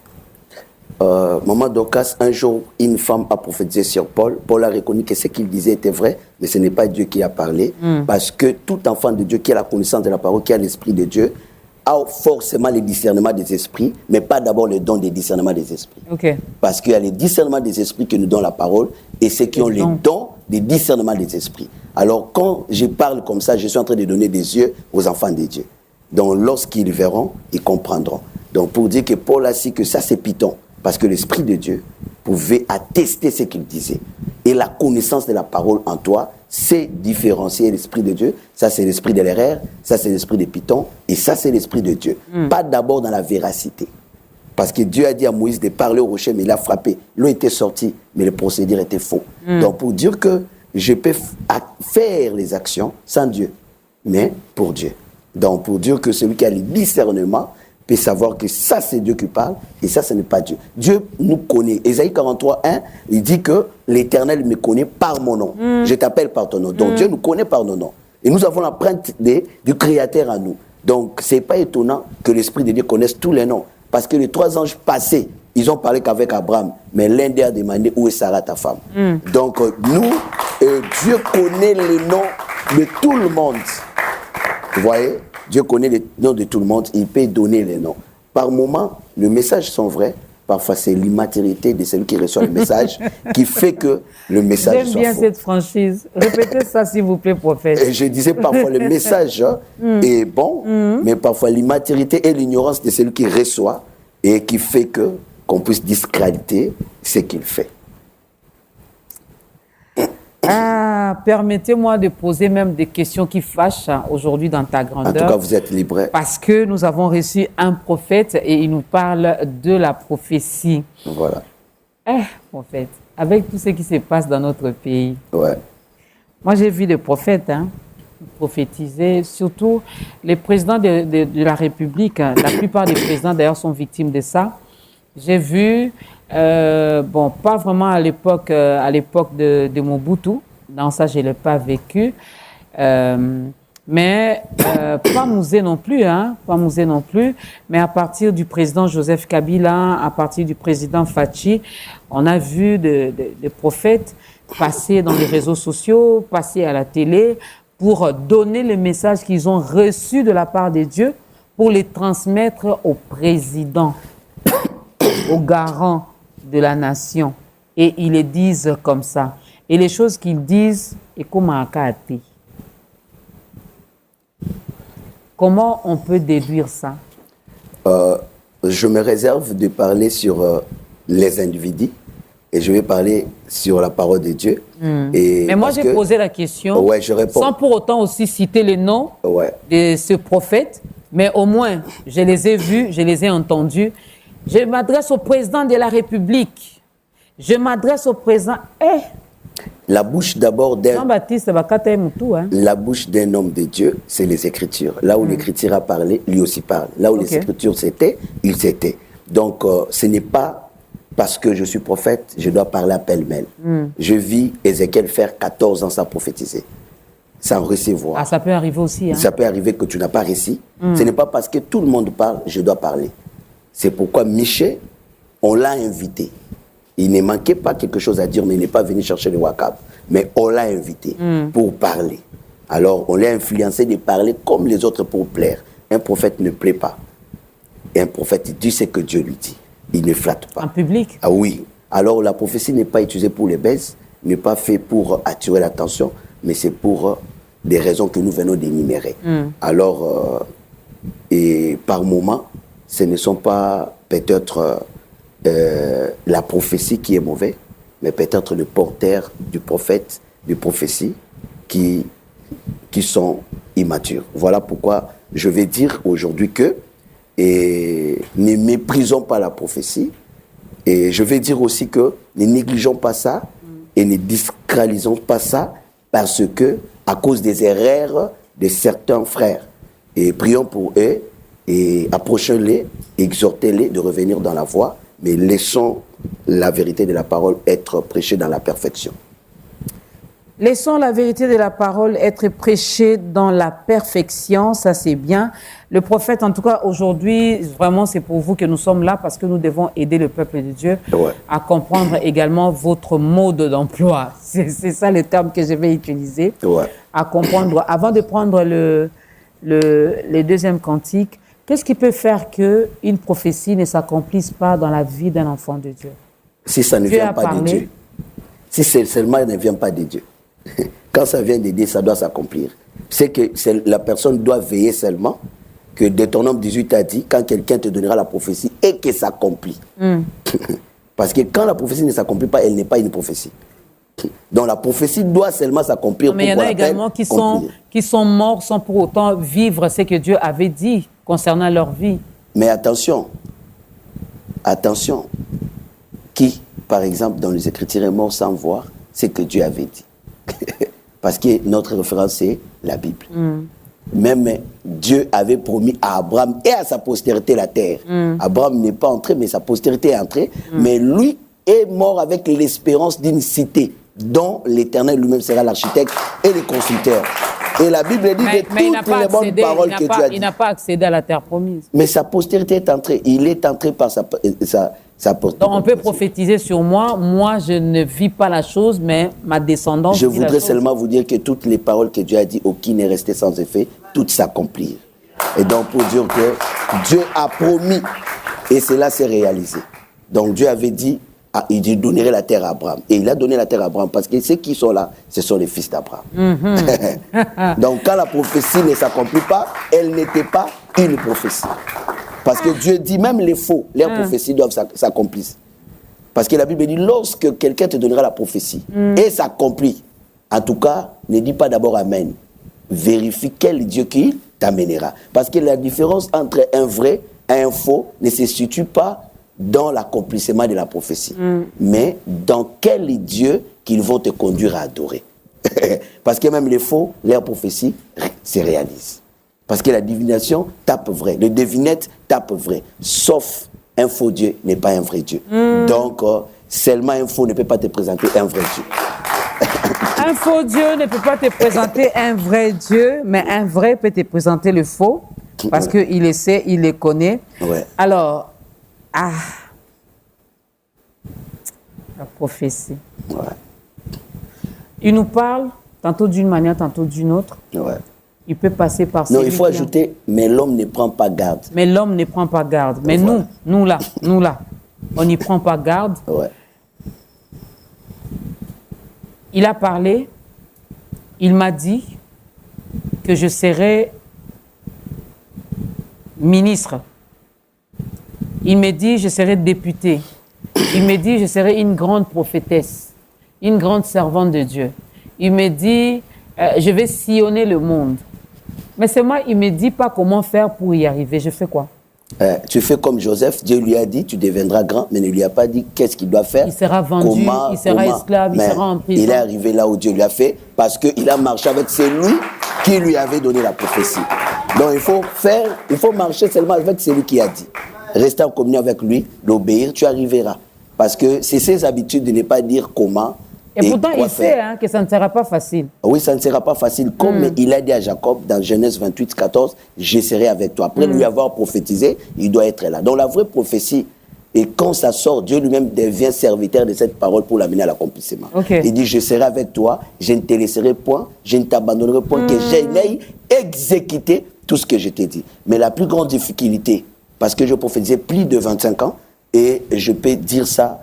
Maman Dorcas, un jour, une femme a prophétisé sur Paul. Paul a reconnu que ce qu'il disait était vrai, mais ce n'est pas Dieu qui a parlé, parce que tout enfant de Dieu qui a la connaissance de la parole, qui a l'Esprit de Dieu, a forcément le discernement des esprits, mais pas d'abord le don des discernements des esprits. Parce qu'il y a les discernements des esprits qui nous donnent la parole et ceux qui ont les dons des discernements des esprits. Alors, quand je parle comme ça, je suis en train de donner des yeux aux enfants de Dieu. Donc, lorsqu'ils verront, ils comprendront. Donc, pour dire que Paul a dit que ça, c'est Python, parce que l'Esprit de Dieu pouvait attester ce qu'il disait. Et la connaissance de la parole en toi, c'est différencier l'Esprit de Dieu. Ça, c'est l'esprit de l'erreur. Ça, c'est l'esprit de Python. Et ça, c'est l'Esprit de Dieu. Pas d'abord dans la véracité. Parce que Dieu a dit à Moïse de parler au rocher, mais il a frappé. L'eau était sortie, mais le procédé était faux. Donc, pour dire que je peux faire les actions sans Dieu, mais pour Dieu. Donc, pour dire que celui qui a le discernement peut savoir que ça, c'est Dieu qui parle et ça, ce n'est pas Dieu. Dieu nous connaît. Ésaïe 43, 1, il dit que l'Éternel me connaît par mon nom. Je t'appelle par ton nom. Donc, Dieu nous connaît par nos noms. Et nous avons l'empreinte du Créateur en nous. Donc, ce n'est pas étonnant que l'Esprit de Dieu connaisse tous les noms. Parce que les 3 anges passés, ils ont parlé qu'avec Abraham. Mais l'un d'eux a demandé où est Sarah, ta femme. Donc, Dieu connaît les noms de tout le monde. Vous voyez? Dieu connaît les noms de tout le monde. Il peut donner les noms. Par moments, les messages sont vrais. Parfois, c'est l'immaturité de celui qui reçoit le message qui fait que le message soit faux. J'aime bien cette franchise. Répétez ça, s'il vous plaît, prophète. Et je disais parfois le message est bon, mais parfois l'immaturité et l'ignorance de celui qui reçoit et qui fait qu'on puisse discréditer ce qu'il fait. Permettez-moi de poser même des questions qui fâchent aujourd'hui dans ta grandeur. En tout cas, vous êtes libre. Parce que nous avons reçu un prophète et il nous parle de la prophétie. Voilà. Prophète, avec tout ce qui se passe dans notre pays. Ouais. Moi, j'ai vu des prophètes prophétiser, surtout les présidents de la République. La plupart des présidents, d'ailleurs, sont victimes de ça. J'ai vu, pas vraiment à l'époque de Mobutu. Non, ça, je ne l'ai pas vécu. Mais pas Mouzé non plus, pas Mouzé non plus. Mais à partir du président Joseph Kabila, à partir du président Fachi, on a vu des prophètes passer dans les réseaux sociaux, passer à la télé pour donner les messages qu'ils ont reçus de la part de Dieu pour les transmettre au président, au garant de la nation. Et ils les disent comme ça. Et les choses qu'ils disent, et comment on peut déduire ça? Je me réserve de parler sur les individus et je vais parler sur la parole de Dieu. Mais moi, j'ai posé la question je réponds. Sans pour autant aussi citer les noms de ce prophète, mais au moins, je les ai vus, je les ai entendus. Je m'adresse au président de la République. Je m'adresse au président... La bouche d'abord Jean-Baptiste La bouche d'un homme de Dieu, c'est les Écritures. Là où l'Écriture a parlé, lui aussi parle. Là où les Écritures s'étaient, ils étaient. Donc, ce n'est pas parce que je suis prophète, je dois parler à pêle-mêle. Je vis Ézéchiel faire 14 ans sans prophétiser, sans recevoir. Ça peut arriver aussi. Ça peut arriver que tu n'as pas réussi. Ce n'est pas parce que tout le monde parle, je dois parler. C'est pourquoi Michel, on l'a invité. Il ne manquait pas quelque chose à dire, mais il n'est pas venu chercher le Wakab. Mais on l'a invité pour parler. Alors, on l'a influencé de parler comme les autres pour plaire. Un prophète ne plaît pas. Et un prophète, il dit ce que Dieu lui dit. Il ne flatte pas. En public? Ah oui. Alors, la prophétie n'est pas utilisée pour les baises, n'est pas fait pour attirer l'attention, mais c'est pour des raisons que nous venons d'énumérer. Alors, et par moment, ce ne sont pas peut-être... la prophétie qui est mauvaise, mais peut-être le porteur du prophète, des prophéties qui immatures. Voilà pourquoi je vais dire aujourd'hui que ne méprisons pas la prophétie, et je vais dire aussi que ne négligeons pas ça et ne discréditisons pas ça parce que, à cause des erreurs de certains frères. Et prions pour eux et approchons-les, exhortez-les de revenir dans la voie, mais laissons la vérité de la parole être prêchée dans la perfection. Laissons la vérité de la parole être prêchée dans la perfection, ça c'est bien. Le prophète, en tout cas aujourd'hui, vraiment c'est pour vous que nous sommes là parce que nous devons aider le peuple de Dieu à comprendre également votre mode d'emploi. C'est ça le terme que je vais utiliser. À comprendre, avant de prendre le deuxième cantique, qu'est-ce qui peut faire qu'une prophétie ne s'accomplisse pas dans la vie d'un enfant de Dieu? Si ça ne vient pas de Dieu. Si seulement ça ne vient pas de Dieu. Quand ça vient de Dieu, ça doit s'accomplir. C'est que la personne doit veiller seulement que Deutéronome 18 a dit, quand quelqu'un te donnera la prophétie et que ça s'accomplit. Parce que quand la prophétie ne s'accomplit pas, elle n'est pas une prophétie. Donc la prophétie doit seulement s'accomplir. Mais il y en a également qui sont morts sans pour autant vivre ce que Dieu avait dit concernant leur vie. Mais attention, qui, par exemple, dans les Écritures est mort sans voir ce que Dieu avait dit. Parce que notre référence, c'est la Bible. Même Dieu avait promis à Abraham et à sa postérité la terre. Abraham n'est pas entré, mais sa postérité est entrée. Mais lui est mort avec l'espérance d'une cité dont l'Éternel lui-même sera l'architecte et le constructeur. Et la Bible dit de toutes les bonnes paroles que tu as dit. Il n'a pas accédé à la terre promise. Mais sa postérité est entrée. Il est entré par sa postérité. Donc on peut prophétiser sur moi. Moi, je ne vis pas la chose, mais ma descendance Je vit la voudrais chose. seulement vous dire que toutes les paroles que Dieu a dit, aucune n'est restée sans effet, toutes s'accomplirent. Et donc pour dire que Dieu a promis, et cela s'est réalisé. Donc Dieu avait dit, il dit donnerait la terre à Abraham. Et il a donné la terre à Abraham parce que ceux qui sont là, ce sont les fils d'Abraham. Donc quand la prophétie ne s'accomplit pas, elle n'était pas une prophétie. Parce que Dieu dit, même les faux, leurs prophéties doivent s'accomplir. Parce que la Bible dit, lorsque quelqu'un te donnera la prophétie et s'accomplit, en tout cas, ne dis pas d'abord Amen. Vérifie quel Dieu qui t'amènera. Parce que la différence entre un vrai et un faux ne se situe pas dans l'accomplissement de la prophétie, mais dans quel Dieu qu'ils vont te conduire à adorer. Parce que même les faux, leurs prophéties se réalisent. Parce que la divination tape vrai, le devinette tape vrai, sauf un faux Dieu n'est pas un vrai Dieu. Donc, seulement un faux ne peut pas te présenter un vrai Dieu. Un faux Dieu ne peut pas te présenter un vrai Dieu, mais un vrai peut te présenter le faux, parce qu'il le sait, il le connaît. Ouais. Alors, la prophétie. Ouais. Il nous parle tantôt d'une manière, tantôt d'une autre. Ouais. Il peut passer par... Non, il faut ajouter, mais l'homme ne prend pas garde. Mais l'homme ne prend pas garde. Mais voilà. nous là, on n'y prend pas garde. Ouais. Il a parlé, il m'a dit que je serai ministre. Il me dit je serai députée. Il me dit je serai une grande prophétesse, une grande servante de Dieu. Il me dit je vais sillonner le monde. Mais c'est moi, il ne me dit pas comment faire pour y arriver. Je fais quoi? Tu fais comme Joseph, Dieu lui a dit tu deviendras grand, mais ne lui a pas dit qu'est-ce qu'il doit faire. Il sera vendu, il sera esclave, il sera en prison. Il est arrivé là où Dieu lui a fait parce qu'il a marché avec celui qui lui avait donné la prophétie. Donc il faut marcher seulement avec celui qui a dit. Rester en communion avec lui, l'obéir, tu arriveras. Parce que c'est ses habitudes de ne pas dire comment. Et pourtant, il sait que ça ne sera pas facile. Oui, ça ne sera pas facile. Comme il a dit à Jacob dans Genèse 28, 14, je serai avec toi. Après lui avoir prophétisé, il doit être là. Donc la vraie prophétie, et quand ça sort, Dieu lui-même devient serviteur de cette parole pour l'amener à l'accomplissement. Okay. Il dit, je serai avec toi, je ne te laisserai point, je ne t'abandonnerai point, que j'aille exécuter tout ce que je t'ai dit. Mais la plus grande difficulté, parce que je prophétisais plus de 25 ans, et je peux dire ça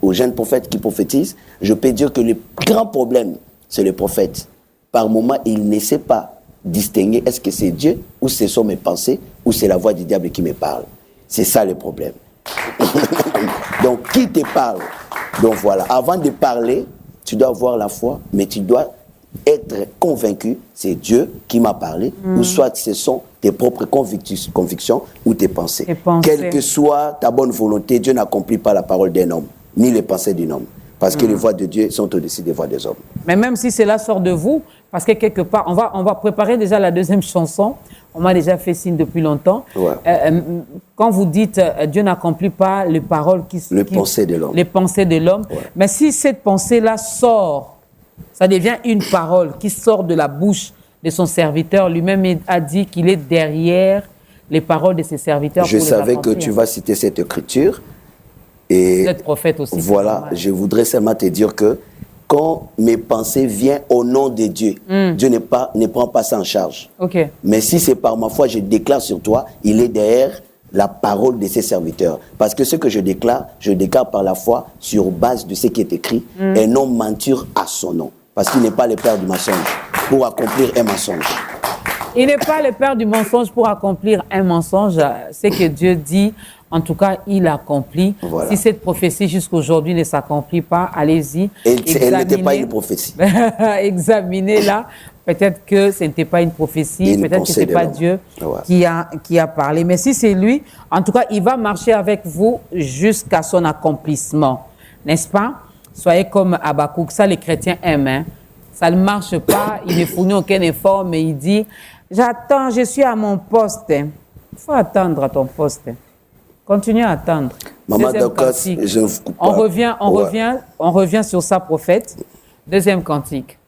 aux jeunes prophètes qui prophétisent, je peux dire que le grand problème, c'est le prophète. Par moment, il ne sait pas distinguer est-ce que c'est Dieu, ou ce sont mes pensées, ou c'est la voix du diable qui me parle. C'est ça le problème. Donc, qui te parle? Donc voilà, avant de parler, tu dois avoir la foi, mais tu dois être convaincu, c'est Dieu qui m'a parlé, ou soit ce sont tes propres convictions ou tes pensées. Quelle que soit ta bonne volonté, Dieu n'accomplit pas la parole d'un homme, ni les pensées d'un homme. Parce que les voix de Dieu sont au-dessus des voix des hommes. Mais même si cela sort de vous, parce que quelque part, on va préparer déjà la deuxième chanson. On m'a déjà fait signe depuis longtemps. Ouais. Quand vous dites Dieu n'accomplit pas les paroles les pensées de l'homme. Les pensées de l'homme. Ouais. Mais si cette pensée-là sort, ça devient une parole qui sort de la bouche de son serviteur. Lui-même a dit qu'il est derrière les paroles de ses serviteurs. Je savais que tu vas citer cette écriture. Et vous êtes prophète aussi. Voilà, je voudrais seulement te dire que quand mes pensées viennent au nom de Dieu, Dieu ne prend pas ça en charge. Okay. Mais si c'est par ma foi, je déclare sur toi, il est derrière la parole de ses serviteurs. Parce que ce que je déclare par la foi sur base de ce qui est écrit, et non mentir à son nom. Parce qu'il n'est pas le père du mensonge pour accomplir un mensonge. Il n'est pas le père du mensonge pour accomplir un mensonge. C'est que Dieu dit, en tout cas, il accomplit. Voilà. Si cette prophétie jusqu'à aujourd'hui ne s'accomplit pas, allez-y. Elle n'était pas une prophétie. Examinez-la. Peut-être que ce n'était pas une prophétie, peut-être que ce n'est pas Dieu qui a parlé. Mais si c'est lui, en tout cas, il va marcher avec vous jusqu'à son accomplissement. N'est-ce pas? Soyez comme Habakkuk. Ça, les chrétiens aiment. Hein? Ça ne marche pas, il ne fournit aucun effort, mais il dit, J'attends, je suis à mon poste. Il faut attendre à ton poste. Continue à attendre. Maman Deuxième Dokas, cantique. je ne coupe pas. On revient sur sa prophète. Deuxième cantique.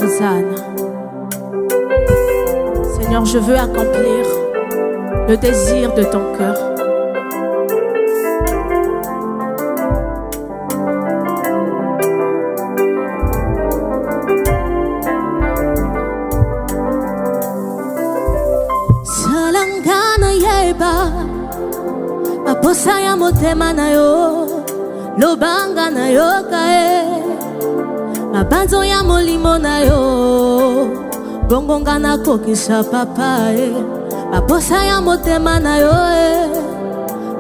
Hosanna. Seigneur, je veux accomplir le désir de ton cœur. Salangana yeba, aposa ya motema na yo, lobanga na yo kae. Mabanzo ya molimo na yo, bongonga na kokisa papa maposa ya motema na yo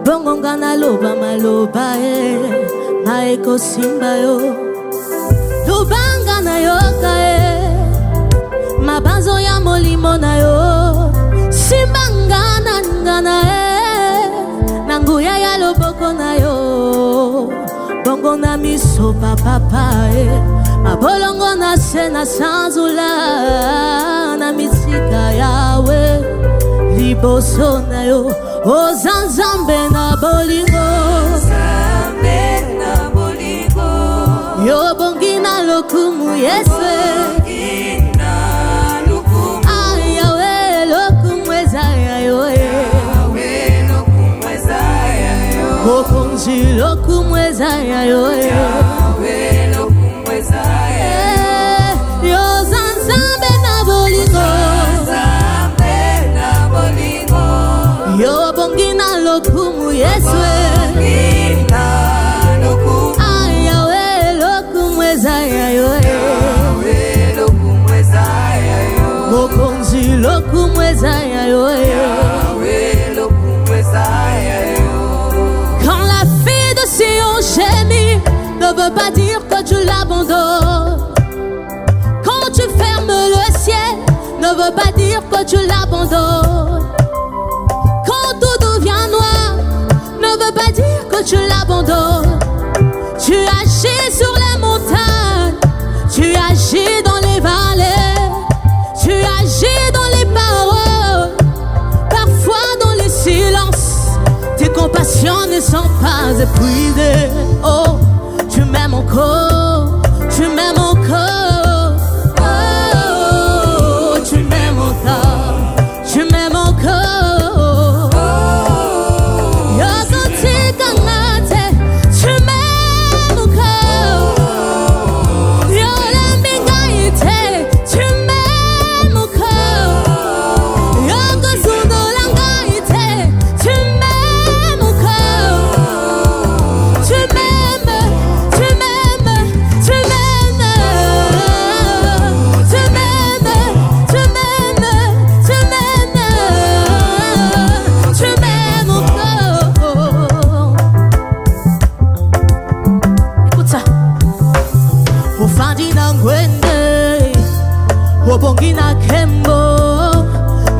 bongonga na loba maloba maeko simba yo, lobanga na yo mabanzo ya molimo na yo, simba ngana ngana nanguya ya loboko na yo, bongo na miso papa mabolongo na se na sanzula na misika yawe liboso na yo ozanzambe na bolingo yo bongi na lokumu yeswe ayawe lokumu ezaya yo okonzi lokumu ezaya yo yo bongina lokumu yeswe ayawe lokumu ezaya yo mokonzi lokumu ezaya yo. Quand la fille de Sion gémit, ne veut pas dire que tu l'abandonnes. Quand tu fermes le ciel, ne veut pas dire que tu l'abandonnes. Pas dire que tu l'abandonnes. Tu agis sur les montagnes, tu agis dans les vallées, tu agis dans les paroles, parfois dans les silences. Tes compassions ne sont pas épuisées. Oh, tu m'aimes encore, tu m'aimes encore. Oh, tu m'aimes encore, tu m'aimes encore. Bongina kembo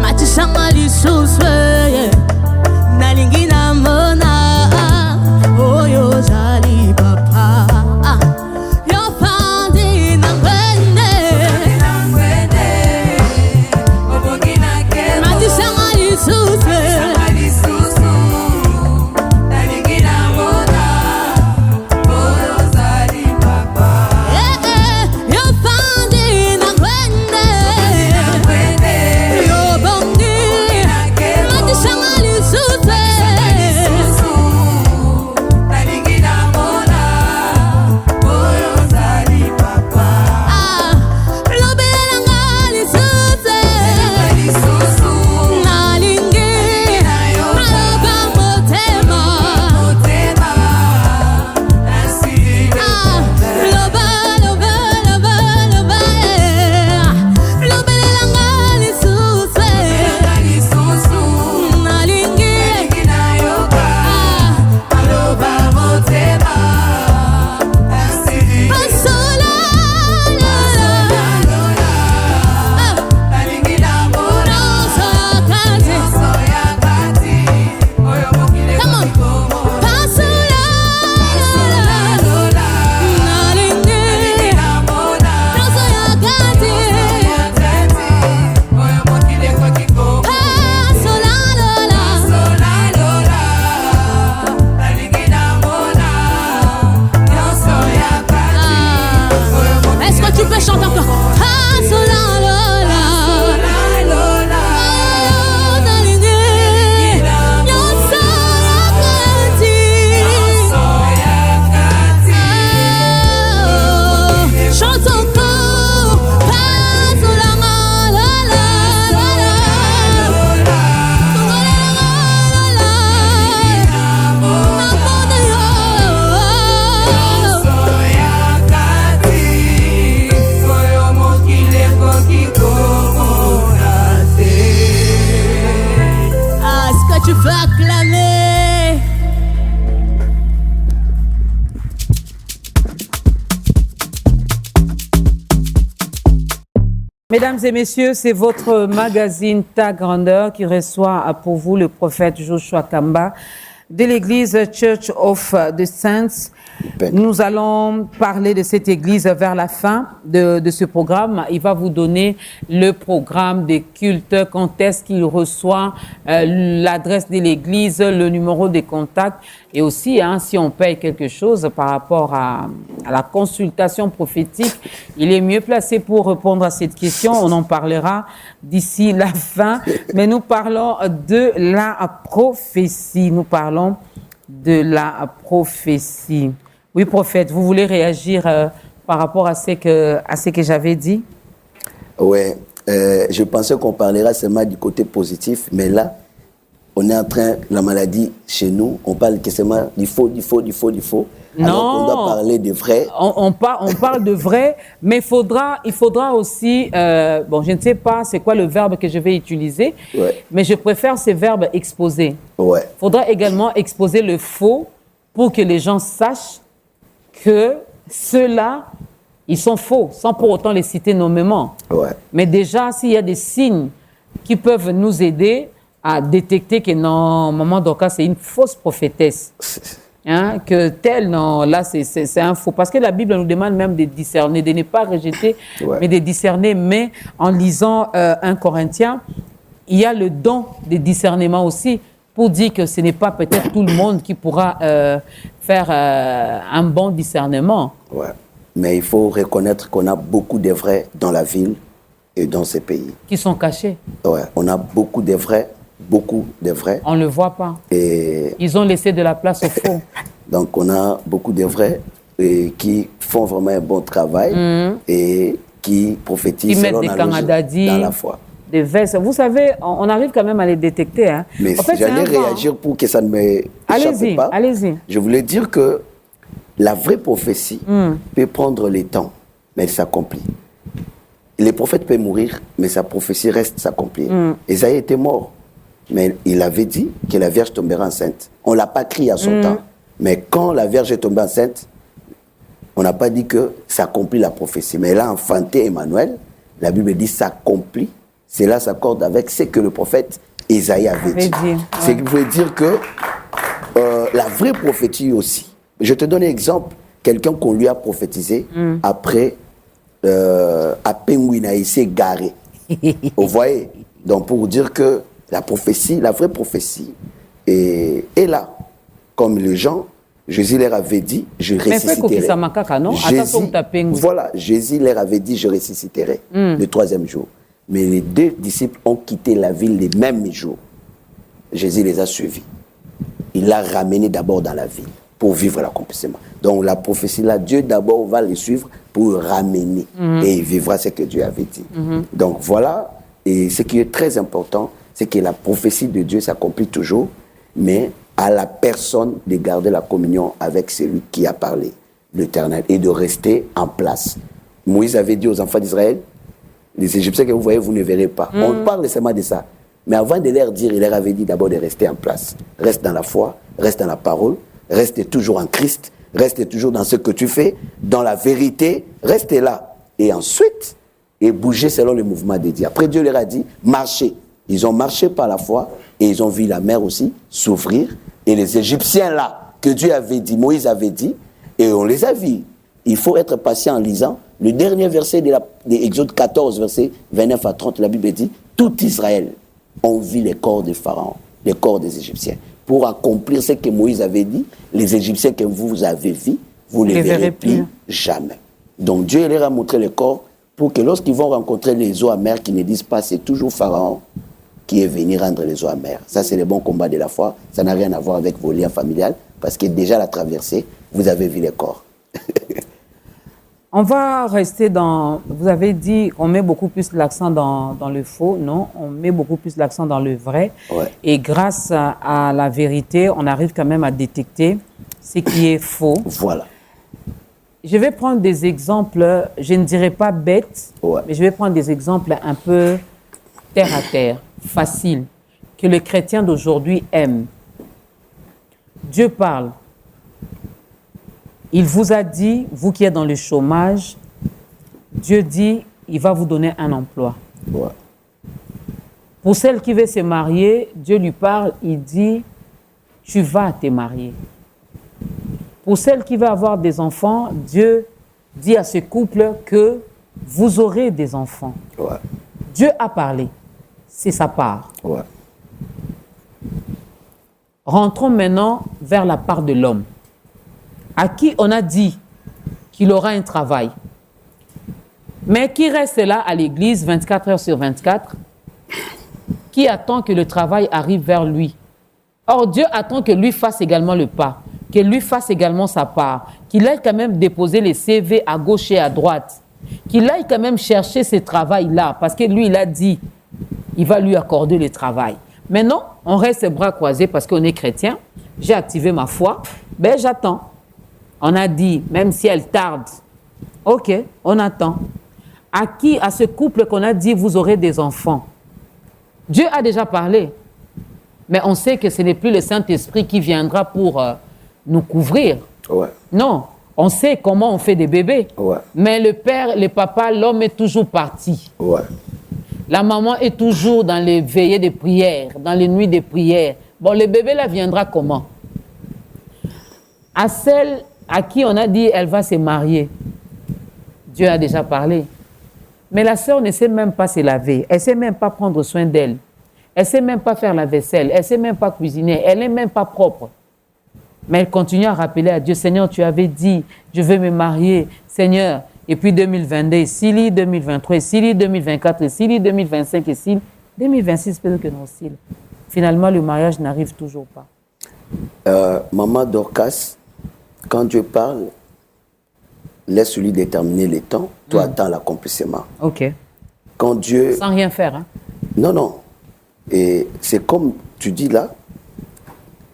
matisanga lisuswe nalingina mona oyo zali papa yo fandi nangwende bongina kembo matisanga lisuswe nalingina mona oyo zali papa yo fandi me chante encore. Pasola lola. Chante encore. Pasola lola. Ah, ce que tu veux acclamer. Mesdames et messieurs, c'est votre magazine Ta Grandeur qui reçoit pour vous le prophète Joshua Kamba de l'église Church of the Saints. Nous allons parler de cette église vers la fin de ce programme. Il va vous donner le programme des cultes, quand est-ce qu'il reçoit, l'adresse de l'église, le numéro de contact et aussi si on paye quelque chose par rapport à la consultation prophétique. Il est mieux placé pour répondre à cette question. On en parlera d'ici la fin. Mais nous parlons de la prophétie. Nous parlons de la prophétie. Oui, prophète, vous voulez réagir par rapport à ce que j'avais dit? Oui, je pensais qu'on parlera seulement du côté positif, mais là, on est en train, la maladie chez nous, on parle que seulement du faux. Non. Alors qu'on doit parler de vrai. On parle de vrai, mais il faudra aussi, je ne sais pas c'est quoi le verbe que je vais utiliser, mais je préfère ces verbes exposés. Il faudra également exposer le faux pour que les gens sachent que ceux-là, ils sont faux, sans pour autant les citer nommément. Mais déjà, s'il y a des signes qui peuvent nous aider à détecter que non, Maman Dorcas, c'est une fausse prophétesse. Que tel, non, là, c'est un faux. Parce que la Bible nous demande même de discerner, de ne pas rejeter, mais de discerner. Mais en lisant 1 Corinthiens, il y a le don de discernement aussi, pour dire que ce n'est pas peut-être tout le monde qui pourra faire un bon discernement. Mais il faut reconnaître qu'on a beaucoup de vrais dans la ville et dans ces pays. Qui sont cachés. On a beaucoup de vrais. On ne le voit pas. Et ils ont laissé de la place aux faux. Donc on a beaucoup de vrais qui font vraiment un bon travail et qui prophétisent selon dans la foi. Des vestes. Vous savez, on arrive quand même à les détecter. Mais en fait, j'allais réagir pour que ça ne m'échappe pas. Allez-y. Je voulais dire que la vraie prophétie peut prendre le temps, mais elle s'accomplit. Les prophètes peuvent mourir, mais sa prophétie reste s'accomplir. Ésaïe était mort, mais il avait dit que la Vierge tombera enceinte. On ne l'a pas crié à son temps, mais quand la Vierge est tombée enceinte, on n'a pas dit que s'accomplit la prophétie, mais elle a enfanté Emmanuel. La Bible dit s'accomplit. Cela s'accorde avec ce que le prophète Ésaïe avait dit. C'est qui veut dire que la vraie prophétie aussi. Je te donne un exemple. Quelqu'un qu'on lui a prophétisé après à Penguina, il s'est garé. Vous voyez? Donc pour vous dire que la prophétie, la vraie prophétie est là. Comme les gens, Jésus leur avait dit, je ressusciterai. Jésus leur avait dit, je ressusciterai le 3e jour. Mais les 2 disciples ont quitté la ville le même jour. Jésus les a suivis. Il l'a ramené d'abord dans la ville pour vivre l'accomplissement. Donc la prophétie là, Dieu d'abord va les suivre pour le ramener et il vivra ce que Dieu avait dit. Donc voilà, et ce qui est très important, c'est que la prophétie de Dieu s'accomplit toujours, mais à la personne de garder la communion avec celui qui a parlé, l'Éternel, et de rester en place. Moïse avait dit aux enfants d'Israël, les Égyptiens que vous voyez, vous ne verrez pas. On parle seulement de ça. Mais avant de leur dire, il leur avait dit d'abord de rester en place. Reste dans la foi, reste dans la parole, reste toujours en Christ, reste toujours dans ce que tu fais, dans la vérité, reste là. Et ensuite, et bouger selon le mouvement de Dieu. Après, Dieu leur a dit, marchez. Ils ont marché par la foi et ils ont vu la mer aussi s'ouvrir. Et les Égyptiens là, que Dieu avait dit, Moïse avait dit, et on les a vus. Il faut être patient en lisant. Le dernier verset de Exode 14, verset 29 à 30, la Bible dit, tout Israël ont vu les corps des pharaons, les corps des Égyptiens. Pour accomplir ce que Moïse avait dit, les Égyptiens que vous avez vus, vous ne les verrez plus jamais. Donc Dieu leur a montré les corps pour que lorsqu'ils vont rencontrer les eaux amères, qu'ils ne disent pas c'est toujours Pharaon qui est venu rendre les eaux amères. Ça, c'est le bon combat de la foi. Ça n'a rien à voir avec vos liens familiales, parce que déjà la traversée, vous avez vu les corps. On va rester dans... Vous avez dit qu'on met beaucoup plus l'accent dans le faux. Non, on met beaucoup plus l'accent dans le vrai. Ouais. Et grâce à la vérité, on arrive quand même à détecter ce qui est faux. Voilà. Je vais prendre des exemples, je ne dirais pas bêtes, Ouais. mais je vais prendre des exemples un peu terre à terre, faciles, que le chrétien d'aujourd'hui aime. Dieu parle. Il vous a dit, vous qui êtes dans le chômage, Dieu dit, il va vous donner un emploi. Ouais. Pour celle qui veut se marier, Dieu lui parle, il dit, tu vas te marier. Pour celle qui veut avoir des enfants, Dieu dit à ce couple que vous aurez des enfants. Ouais. Dieu a parlé, c'est sa part. Ouais. Rentrons maintenant vers la part de l'homme, à qui on a dit qu'il aura un travail, mais qui reste là à l'église 24 heures sur 24, qui attend que le travail arrive vers lui. Or, Dieu attend que lui fasse également le pas, que lui fasse également sa part, qu'il aille quand même déposer les CV à gauche et à droite, qu'il aille quand même chercher ce travail-là, parce que lui, il a dit, il va lui accorder le travail. Maintenant, on reste les bras croisés parce qu'on est chrétien, j'ai activé ma foi, ben j'attends. On a dit, même si elle tarde, ok, on attend. À qui? À ce couple qu'on a dit, vous aurez des enfants. Dieu a déjà parlé, mais on sait que ce n'est plus le Saint-Esprit qui viendra pour nous couvrir. Ouais. Non, on sait comment on fait des bébés. Ouais. Mais le père, le papa, l'homme est toujours parti. Ouais. La maman est toujours dans les veillées de prière, dans les nuits de prière. Bon, le bébé là viendra comment? À celle à qui on a dit elle va se marier, Dieu a déjà parlé. Mais la sœur ne sait même pas se laver, elle ne sait même pas prendre soin d'elle, elle ne sait même pas faire la vaisselle, elle ne sait même pas cuisiner, elle n'est même pas propre. Mais elle continue à rappeler à Dieu, Seigneur, tu avais dit, je vais me marier, Seigneur. Et puis 2022, Sili 2023, Sili 2024, Sili 2025, et Sili 2026, peut-être que non, Sili. Finalement, le mariage n'arrive toujours pas. Maman Dorcas, quand Dieu parle, laisse-lui déterminer les temps, toi attends l'accomplissement. Ok. Quand Dieu... Sans rien faire, hein? Non, non. Et c'est comme tu dis là,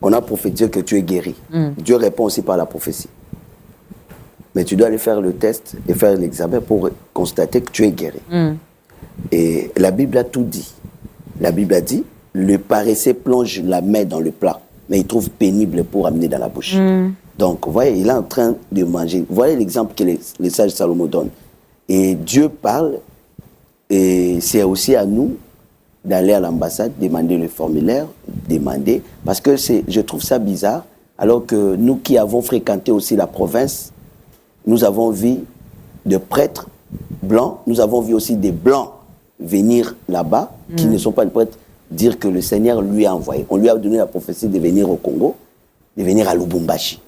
on a prophétisé que tu es guéri. Dieu répond aussi par la prophétie. Mais tu dois aller faire le test et faire l'examen pour constater que tu es guéri. Et la Bible a tout dit. La Bible a dit, le paresseux plonge la main dans le plat, mais il trouve pénible pour amener dans la bouche. Donc, vous voyez, il est en train de manger. Vous voyez l'exemple que les sages Salomon donnent. Et Dieu parle, et c'est aussi à nous d'aller à l'ambassade, demander le formulaire, demander, parce que je trouve ça bizarre, alors que nous qui avons fréquenté aussi la province, nous avons vu des prêtres blancs, nous avons vu aussi des blancs venir là-bas, qui ne sont pas des prêtres, dire que le Seigneur lui a envoyé. On lui a donné la prophétie de venir au Congo, de venir à Lubumbashi.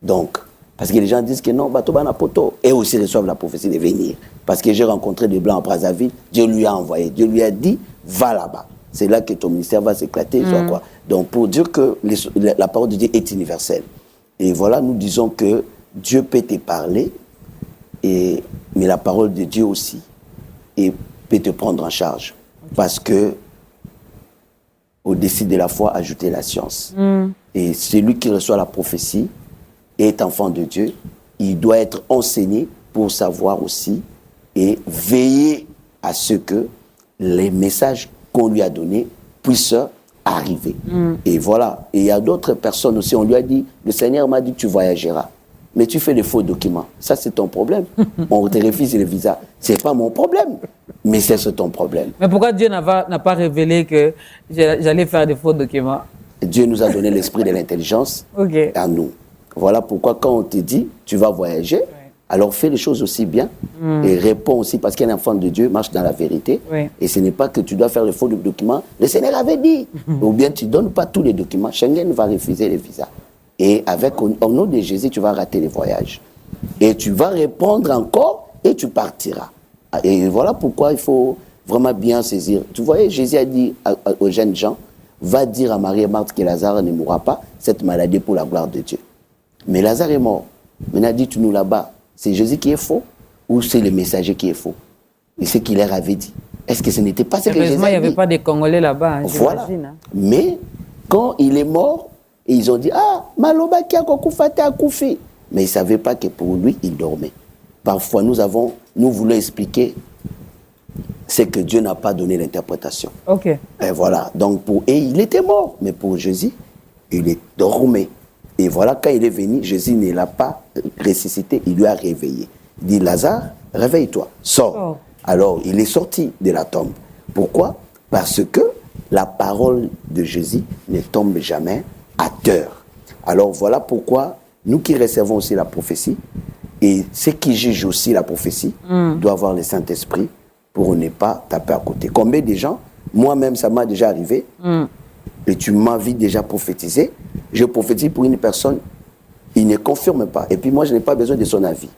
Donc, parce que les gens disent que non, Batobana Poto, et aussi reçoivent la prophétie de venir. Parce que j'ai rencontré des blancs à Brazzaville, Dieu lui a envoyé, Dieu lui a dit, va là-bas. C'est là que ton ministère va s'éclater, soit quoi. Donc, pour dire que la parole de Dieu est universelle. Et voilà, nous disons que Dieu peut te parler, mais la parole de Dieu aussi peut te prendre en charge. Parce que, au-dessus de la foi, ajouter la science. Et celui qui reçoit la prophétie est enfant de Dieu. Il doit être enseigné pour savoir aussi et veiller à ce que les messages qu'on lui a donnés puissent arriver. Et voilà. Et il y a d'autres personnes aussi, on lui a dit, le Seigneur m'a dit, tu voyageras. Mais tu fais des faux documents. Ça, c'est ton problème. On te refuse le visa. Ce n'est pas mon problème. Mais c'est ton problème. Mais pourquoi Dieu n'a pas révélé que j'allais faire des faux documents? Dieu nous a donné l'esprit de l'intelligence à nous. Voilà pourquoi quand on te dit, tu vas voyager, alors fais les choses aussi bien et réponds aussi, parce qu'un enfant de Dieu marche dans la vérité. Et ce n'est pas que tu dois faire les faux documents. Le Seigneur avait dit. Ou bien tu ne donnes pas tous les documents. Schengen va refuser les visas. Et au nom de Jésus, tu vas rater les voyages. Et tu vas répondre encore et tu partiras. Et voilà pourquoi il faut vraiment bien saisir. Tu voyais, Jésus a dit aux jeunes gens, va dire à Marie et Marthe que Lazare ne mourra pas, cette maladie pour la gloire de Dieu. Mais Lazare est mort. Maintenant, dis-nous là-bas, c'est Jésus qui est faux ou c'est le messager qui est faux? Et ce qu'il leur avait dit. Est-ce que ce n'était pas ce que Jésus a dit? Heureusement, il n'y avait pas de Congolais là-bas, voilà. j'imagine. Hein. Mais quand il est mort, et ils ont dit, ah, Maloba qui a kokoufate a koufi. Mais ils ne savaient pas que pour lui, il dormait. Parfois, nous voulons expliquer ce que Dieu n'a pas donné l'interprétation. Ok. Et voilà. Donc, et il était mort. Mais pour Jésus, il est dormait. Et voilà, quand il est venu, Jésus ne l'a pas ressuscité, il lui a réveillé. Il dit, Lazare, réveille-toi, sors. Oh. Alors, il est sorti de la tombe. Pourquoi? Parce que la parole de Jésus ne tombe jamais à terre. Alors, voilà pourquoi nous qui recevons aussi la prophétie, et ceux qui jugent aussi la prophétie, doivent avoir le Saint-Esprit pour ne pas taper à côté. Combien de gens, moi-même, ça m'est déjà arrivé, et tu m'invites déjà prophétiser, je prophétise pour une personne, il ne confirme pas. Et puis moi, je n'ai pas besoin de son avis.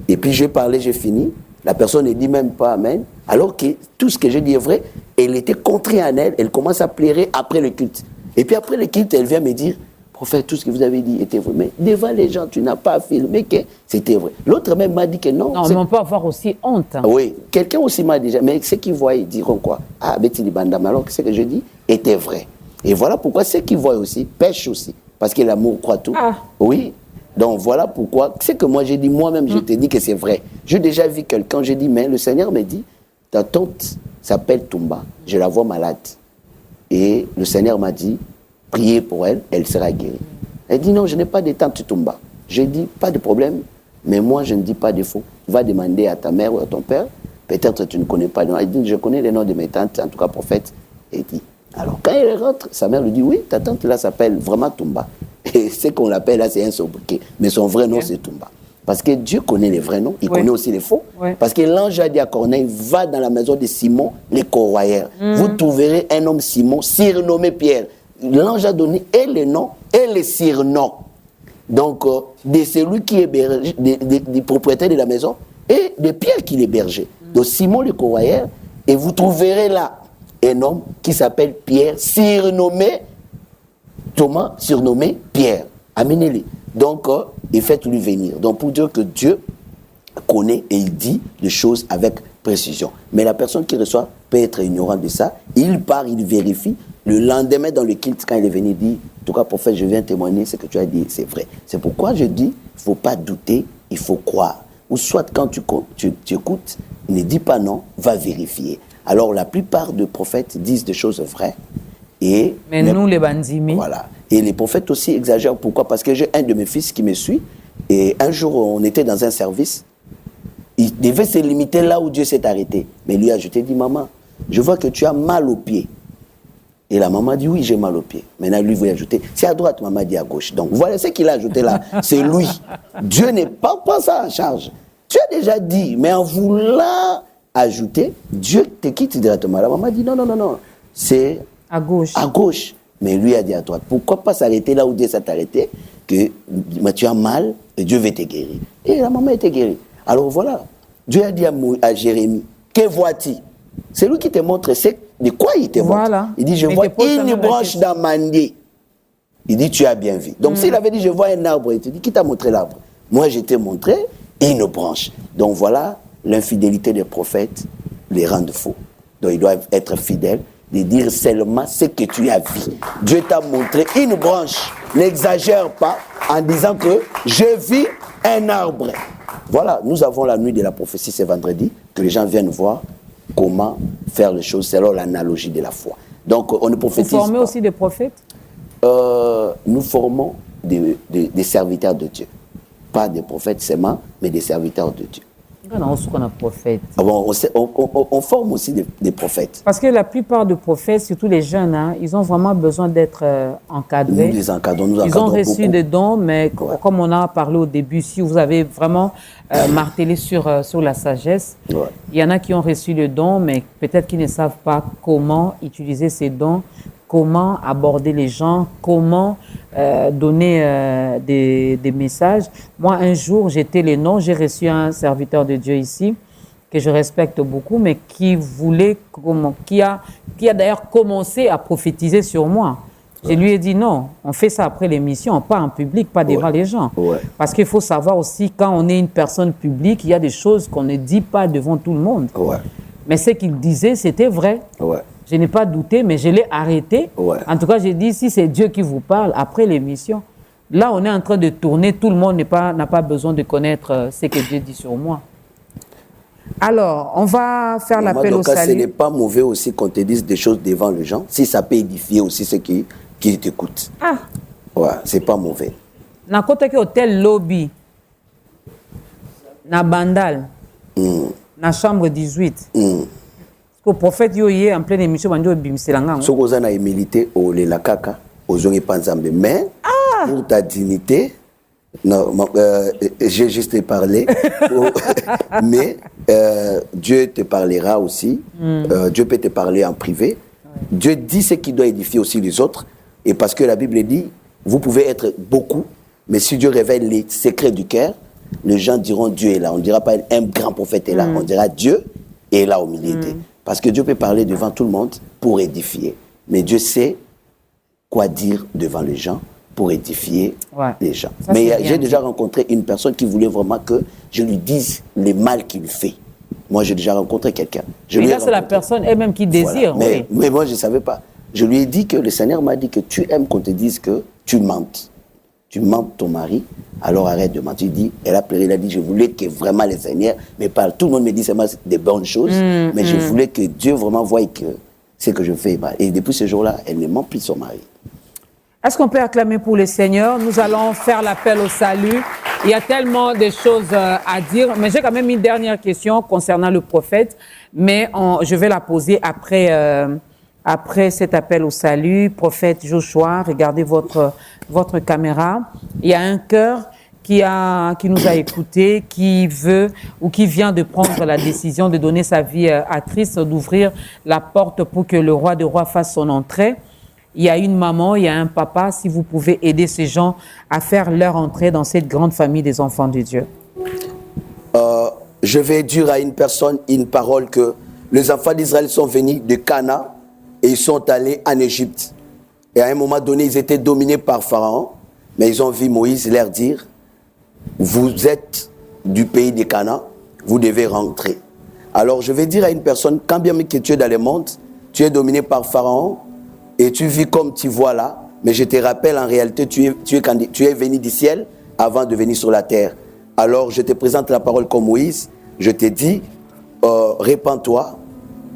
Et puis je parlais, j'ai fini. La personne ne dit même pas Amen. Alors que tout ce que j'ai dit est vrai. Elle était contrée en elle. Elle commence à pleurer après le culte. Et puis après le culte, elle vient me dire, prophète, tout ce que vous avez dit était vrai. Mais devant les gens, tu n'as pas affirmé que c'était vrai. L'autre même m'a dit que non. Non, mais on peut avoir aussi honte. Hein. Oui. Quelqu'un aussi m'a dit, mais ceux qui voient, ils diront quoi? Ah, Betty Bandam, alors que ce que je dis était vrai. Et voilà pourquoi ceux qui voient aussi pêchent aussi. Parce que l'amour croit tout. Ah. Oui. Donc voilà pourquoi. C'est que moi j'ai dit, moi-même, je te dis que c'est vrai. J'ai déjà vu quelqu'un, j'ai dit, mais le Seigneur me dit, ta tante s'appelle Toumba, je la vois malade. Et le Seigneur m'a dit, priez pour elle, elle sera guérie. Elle dit, non, je n'ai pas de tante Toumba. J'ai dit, pas de problème, mais moi je ne dis pas de faux. Va demander à ta mère ou à ton père, peut-être tu ne connais pas le nom. Elle dit, je connais les noms de mes tantes, en tout cas prophète. Et dit, alors quand elle rentre, sa mère lui dit, oui, ta tante là s'appelle vraiment Toumba. Et ce qu'on l'appelle là, c'est un sobriquet. Mais son vrai nom, c'est Toumba. Parce que Dieu connaît les vrais noms, il connaît aussi les faux. Parce que l'ange a dit à Corneille, va dans la maison de Simon, les corroyeurs. Vous trouverez un homme Simon, surnommé Pierre. L'ange a donné et les noms et les surnoms. Donc, de celui qui est berger, des propriétaires de la maison, et de Pierre qui l'hébergeait. Donc, Simon le corroyeur, et vous trouverez là un homme qui s'appelle Pierre, surnommé Thomas, surnommé Pierre. Amenez-les. Donc, il fait lui venir. Donc, pour dire que Dieu connaît et il dit les choses avec précision. Mais la personne qui reçoit peut être ignorante de ça. Il part, il vérifie. Le lendemain, dans le culte, quand il est venu, il dit, en tout cas, prophète, je viens témoigner, ce que tu as dit, c'est vrai. C'est pourquoi je dis, il ne faut pas douter, il faut croire. Ou soit, quand tu écoutes, ne dis pas non, va vérifier. Alors, la plupart des prophètes disent des choses vraies. Mais nous, les bandits. Voilà. Et les prophètes aussi exagèrent. Pourquoi? Parce que j'ai un de mes fils qui me suit. Et un jour, on était dans un service. Il devait se limiter là où Dieu s'est arrêté. Mais lui a ajouté, dit, maman, je vois que tu as mal au pied. Et la maman dit, oui, j'ai mal au pied. Maintenant, lui, vous ajouter, c'est à droite, maman dit à gauche. Donc, voilà ce qu'il a ajouté là. C'est lui. Dieu n'est pas ça en charge. Tu as déjà dit, mais en voulant ajouter, Dieu te quitte directement. La maman dit, non, non, non, non. C'est à gauche. À gauche. Mais lui a dit à droite. Pourquoi pas s'arrêter là où Dieu s'est arrêté, que tu as mal et Dieu veut te guérir. Et la maman était guérie. Alors voilà. Dieu a dit à Jérémie, que vois-tu? C'est lui qui te montre de quoi il te montre. Il dit, je vois une branche d'amandier. Il dit, tu as bien vu. Donc s'il avait dit, je vois un arbre, il te dit, qui t'a montré l'arbre? Moi, je t'ai montré une branche. Donc voilà, l'infidélité des prophètes les rend faux. Donc ils doivent être fidèles, de dire seulement ce que tu as vu. Dieu t'a montré une branche. N'exagère pas en disant que je vis un arbre. Voilà, nous avons la nuit de la prophétie, c'est vendredi, que les gens viennent voir comment faire les choses selon l'analogie de la foi. Donc, on ne prophétise pas. Vous formez aussi des prophètes? Nous formons des serviteurs de Dieu. Pas des prophètes seulement, mais des serviteurs de Dieu. Non, ce qu'on a prophète. Ah bon, on forme aussi des prophètes. Parce que la plupart des prophètes, surtout les jeunes, hein, ils ont vraiment besoin d'être encadrés. Nous les encadrons, ils ont reçu des dons, mais comme on a parlé au début, si vous avez vraiment martelé sur la sagesse, il y en a qui ont reçu le don, mais peut-être qu'ils ne savent pas comment utiliser ces dons, comment aborder les gens, comment donner des messages. Moi, un jour, j'étais le nom, j'ai reçu un serviteur de Dieu ici que je respecte beaucoup, mais qui a d'ailleurs commencé à prophétiser sur moi. Je lui ai dit non, on fait ça après l'émission, pas en public, pas devant les gens. Parce qu'il faut savoir aussi, quand on est une personne publique, il y a des choses qu'on ne dit pas devant tout le monde. Mais ce qu'il disait, c'était vrai. Je n'ai pas douté, mais je l'ai arrêté. En tout cas, j'ai dit, si c'est Dieu qui vous parle, après l'émission, là, on est en train de tourner, tout le monde n'a pas besoin de connaître ce que Dieu dit sur moi. Alors, on va faire l'appel au salut. Ce n'est pas mauvais aussi qu'on te dise des choses devant les gens, si ça peut édifier aussi ceux qui t'écoutent. C'est pas mauvais. Na côté que hôtel lobby, na Bandal, na chambre 18. Le prophète yoye en pleine émission, banjo bimselanga. Ce qu'on a humilité au le lakaka, aux gens panzambe, mais pour ta dignité. Non, j'ai juste parlé, mais Dieu te parlera aussi. Dieu peut te parler en privé. Dieu dit ce qui doit édifier aussi les autres. Et parce que la Bible dit, vous pouvez être beaucoup, mais si Dieu révèle les secrets du cœur, les gens diront Dieu est là. On ne dira pas un grand prophète est là. On dira Dieu est là au milieu d'eux. Parce que Dieu peut parler devant tout le monde pour édifier. Mais Dieu sait quoi dire devant les gens pour édifier les gens. Ça, mais j'ai déjà rencontré une personne qui voulait vraiment que je lui dise le mal qu'il fait. Moi, j'ai déjà rencontré quelqu'un. Et là, c'est la personne elle-même qui désire. Mais moi, je ne savais pas. Je lui ai dit que le Seigneur m'a dit que tu aimes qu'on te dise que tu mentes. Tu mentes ton mari, alors arrête de mentir. Elle a pleuré, elle a dit, je voulais que vraiment le Seigneur me parle. Tout le monde me dit seulement des bonnes choses, mais je voulais que Dieu vraiment voie que ce que je fais. Et depuis ce jour-là, elle ne ment plus son mari. Est-ce qu'on peut acclamer pour le Seigneur? Nous allons faire l'appel au salut. Il y a tellement de choses à dire, mais j'ai quand même une dernière question concernant le prophète, mais je vais la poser après cet appel au salut. Prophète Joshua, regardez votre caméra. Il y a un cœur qui nous a écoutés, qui veut ou qui vient de prendre la décision de donner sa vie à Christ, d'ouvrir la porte pour que le roi des rois fasse son entrée. Il y a une maman, il y a un papa, si vous pouvez aider ces gens à faire leur entrée dans cette grande famille des enfants de Dieu. Je vais dire à une personne une parole que les enfants d'Israël sont venus de Cana et ils sont allés en Égypte. Et à un moment donné, ils étaient dominés par Pharaon, mais ils ont vu Moïse leur dire, vous êtes du pays de Cana, vous devez rentrer. Alors je vais dire à une personne, quand bien que tu es dans le monde, tu es dominé par Pharaon, et tu vis comme tu vois là, mais je te rappelle, en réalité, tu es venu du ciel avant de venir sur la terre. Alors, je te présente la parole comme Moïse. Je te dis, répands-toi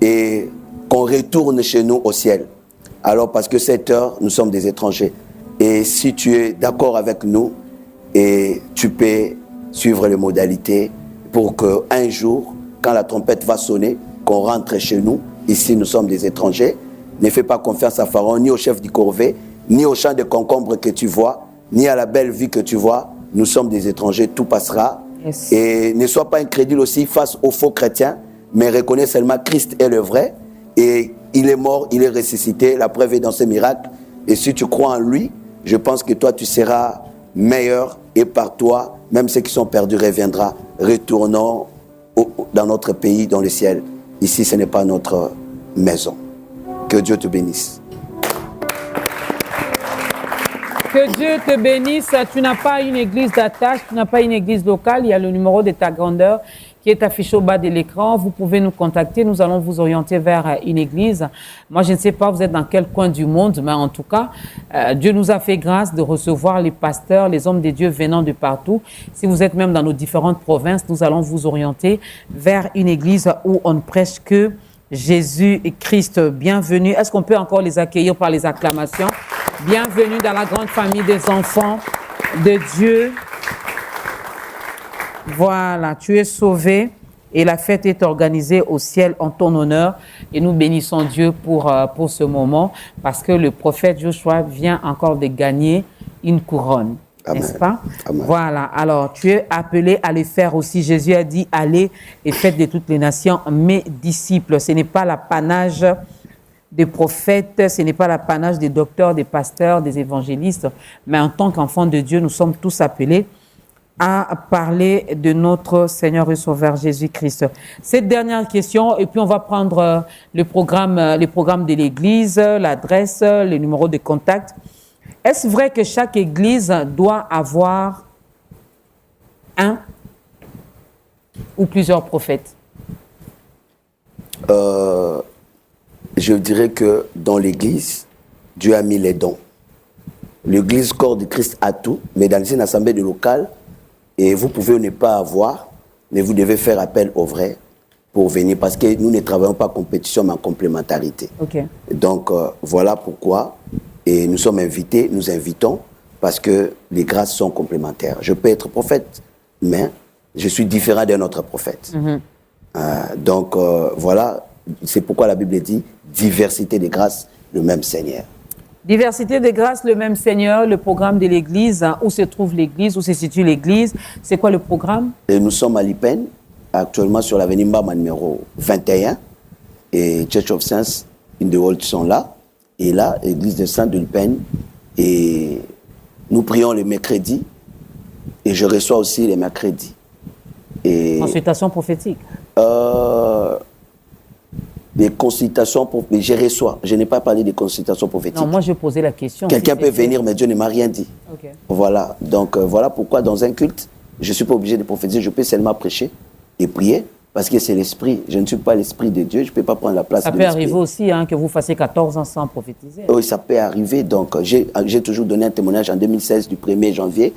et qu'on retourne chez nous au ciel. Alors, parce que cette heure, nous sommes des étrangers. Et si tu es d'accord avec nous, et tu peux suivre les modalités pour qu'un jour, quand la trompette va sonner, qu'on rentre chez nous. Ici, nous sommes des étrangers. Ne fais pas confiance à Pharaon, ni au chef du corvée, ni au champ de concombre que tu vois, ni à la belle vie que tu vois. Nous sommes des étrangers, tout passera. Yes. Et ne sois pas incrédule aussi face aux faux chrétiens, mais reconnais seulement Christ est le vrai. Et il est mort, il est ressuscité, la preuve est dans ce miracle. Et si tu crois en lui, je pense que toi, tu seras meilleur. Et par toi, même ceux qui sont perdus reviendront. Retournons dans notre pays, dans le ciel. Ici, ce n'est pas notre maison. Que Dieu te bénisse. Que Dieu te bénisse. Tu n'as pas une église d'attache, tu n'as pas une église locale. Il y a le numéro de ta grandeur qui est affiché au bas de l'écran. Vous pouvez nous contacter. Nous allons vous orienter vers une église. Moi, je ne sais pas vous êtes dans quel coin du monde, mais en tout cas, Dieu nous a fait grâce de recevoir les pasteurs, les hommes de Dieu venant de partout. Si vous êtes même dans nos différentes provinces, nous allons vous orienter vers une église où on ne prêche que Jésus et Christ. Bienvenue. Est-ce qu'on peut encore les accueillir par les acclamations? Bienvenue dans la grande famille des enfants de Dieu. Voilà, tu es sauvé et la fête est organisée au ciel en ton honneur. Et nous bénissons Dieu pour ce moment parce que le prophète Joshua vient encore de gagner une couronne. N'est-ce pas? Amen. Voilà, alors tu es appelé à le faire aussi. Jésus a dit, allez et faites de toutes les nations mes disciples. Ce n'est pas l'apanage des prophètes, ce n'est pas l'apanage des docteurs, des pasteurs, des évangélistes, mais en tant qu'enfants de Dieu, nous sommes tous appelés à parler de notre Seigneur et Sauveur Jésus-Christ. Cette dernière question, et puis on va prendre les programmes de l'Église, l'adresse, les numéros de contact. Est-ce vrai que chaque Église doit avoir un ou plusieurs prophètes? Je dirais que dans l'Église, Dieu a mis les dons. L'Église, corps de Christ, a tout, mais dans une assemblée de locale, et vous pouvez ne pas avoir, mais vous devez faire appel au vrai pour venir, parce que nous ne travaillons pas en compétition, mais en complémentarité. Okay. Donc, voilà pourquoi, et nous sommes invités, nous invitons, parce que les grâces sont complémentaires. Je peux être prophète, mais je suis différent d'un autre prophète. Donc, voilà, c'est pourquoi la Bible dit diversité des grâces, le même Seigneur. Diversité des grâces, le même Seigneur, le programme de l'Église, où se trouve l'Église, où se situe l'Église, c'est quoi le programme? Et nous sommes à Lipen, actuellement sur l'avenue Mbama numéro 21, et Church of Saints in the World sont là, et là, l'Église de Saint de Lipen, et nous prions les mercredis, et je reçois aussi les mercredis. Et consultation prophétique. Des consultations, je reçois. Je n'ai pas parlé des consultations prophétiques. Non, moi je posais la question. Quelqu'un peut venir, mais Dieu ne m'a rien dit. Okay. Voilà. Donc voilà pourquoi dans un culte, je ne suis pas obligé de prophétiser, je peux seulement prêcher et prier, parce que c'est l'esprit. Je ne suis pas l'esprit de Dieu, je ne peux pas prendre la place de l'esprit. Ça peut arriver aussi que vous fassiez 14 ans sans prophétiser. Oui, ça peut arriver. Donc j'ai toujours donné un témoignage en 2016, du 1er janvier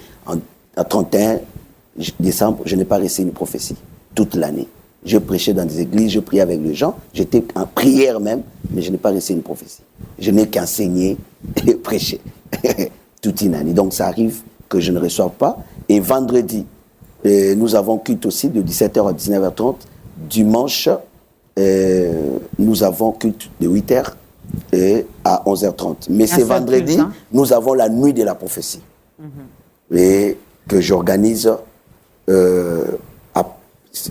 à 31 décembre, je n'ai pas reçu une prophétie toute l'année. Je prêchais dans des églises, je priais avec les gens, j'étais en prière même, mais je n'ai pas reçu une prophétie. Je n'ai qu'enseigné et prêché toute une année. Donc ça arrive que je ne reçoive pas. Et vendredi, nous avons culte aussi de 17h à 19h30. Dimanche, nous avons culte de 8h à 11h30. Mais c'est vendredi, culte, nous avons la nuit de la prophétie. Et que j'organise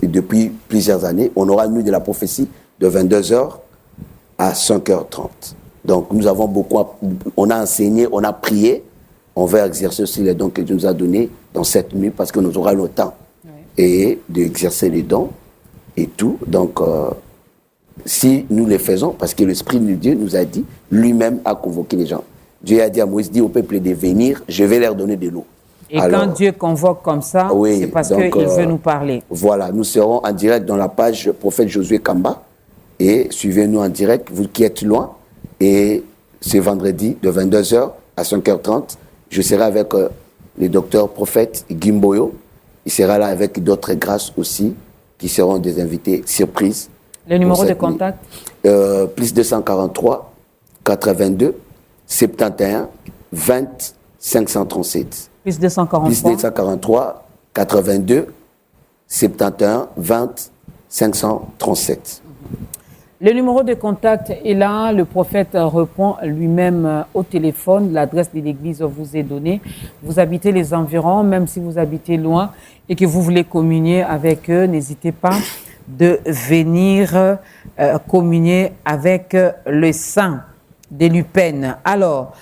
depuis plusieurs années. On aura une nuit de la prophétie de 22h à 5h30. Donc nous avons on a enseigné, on a prié, on va exercer aussi les dons que Dieu nous a donnés dans cette nuit, parce que nous aurons le temps et d'exercer les dons et tout. Donc si nous les faisons, parce que l'Esprit de Dieu nous a dit, lui-même a convoqué les gens. Dieu a dit à Moïse, dit au peuple de venir, je vais leur donner de l'eau. Et alors, quand Dieu convoque comme ça, c'est parce qu'il veut nous parler. Voilà, nous serons en direct dans la page Prophète Josué Kamba. Et suivez-nous en direct, vous qui êtes loin. Et c'est vendredi de 22h à 5h30. Je serai avec le docteur prophète Gimboyo. Il sera là avec d'autres grâces aussi, qui seront des invités surprises. Le numéro de contact plus 243 82 71 20 537. Plus 243 82 71 20 537. Le numéro de contact est là. Le prophète répond lui-même au téléphone. L'adresse de l'église vous est donnée. Vous habitez les environs, même si vous habitez loin et que vous voulez communier avec eux, n'hésitez pas de venir communier avec le saint de Lupen. Alors,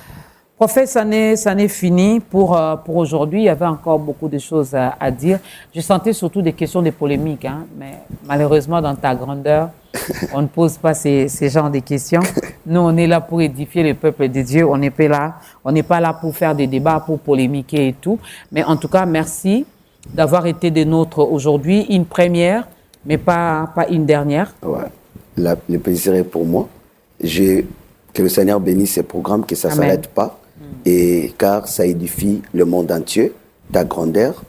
prophète, ça n'est fini pour aujourd'hui. Il y avait encore beaucoup de choses à dire. Je sentais surtout des questions de polémiques, mais malheureusement, dans ta grandeur, on ne pose pas ces genres de questions. Nous, on est là pour édifier le peuple de Dieu. On n'est pas là pour faire des débats, pour polémiquer et tout. Mais en tout cas, merci d'avoir été des nôtres aujourd'hui. Une première, mais pas une dernière. Ouais. Le plaisir est pour moi. Que le Seigneur bénisse ces programmes, que ça ne s'arrête pas. Et car ça édifie le monde entier, ta grandeur.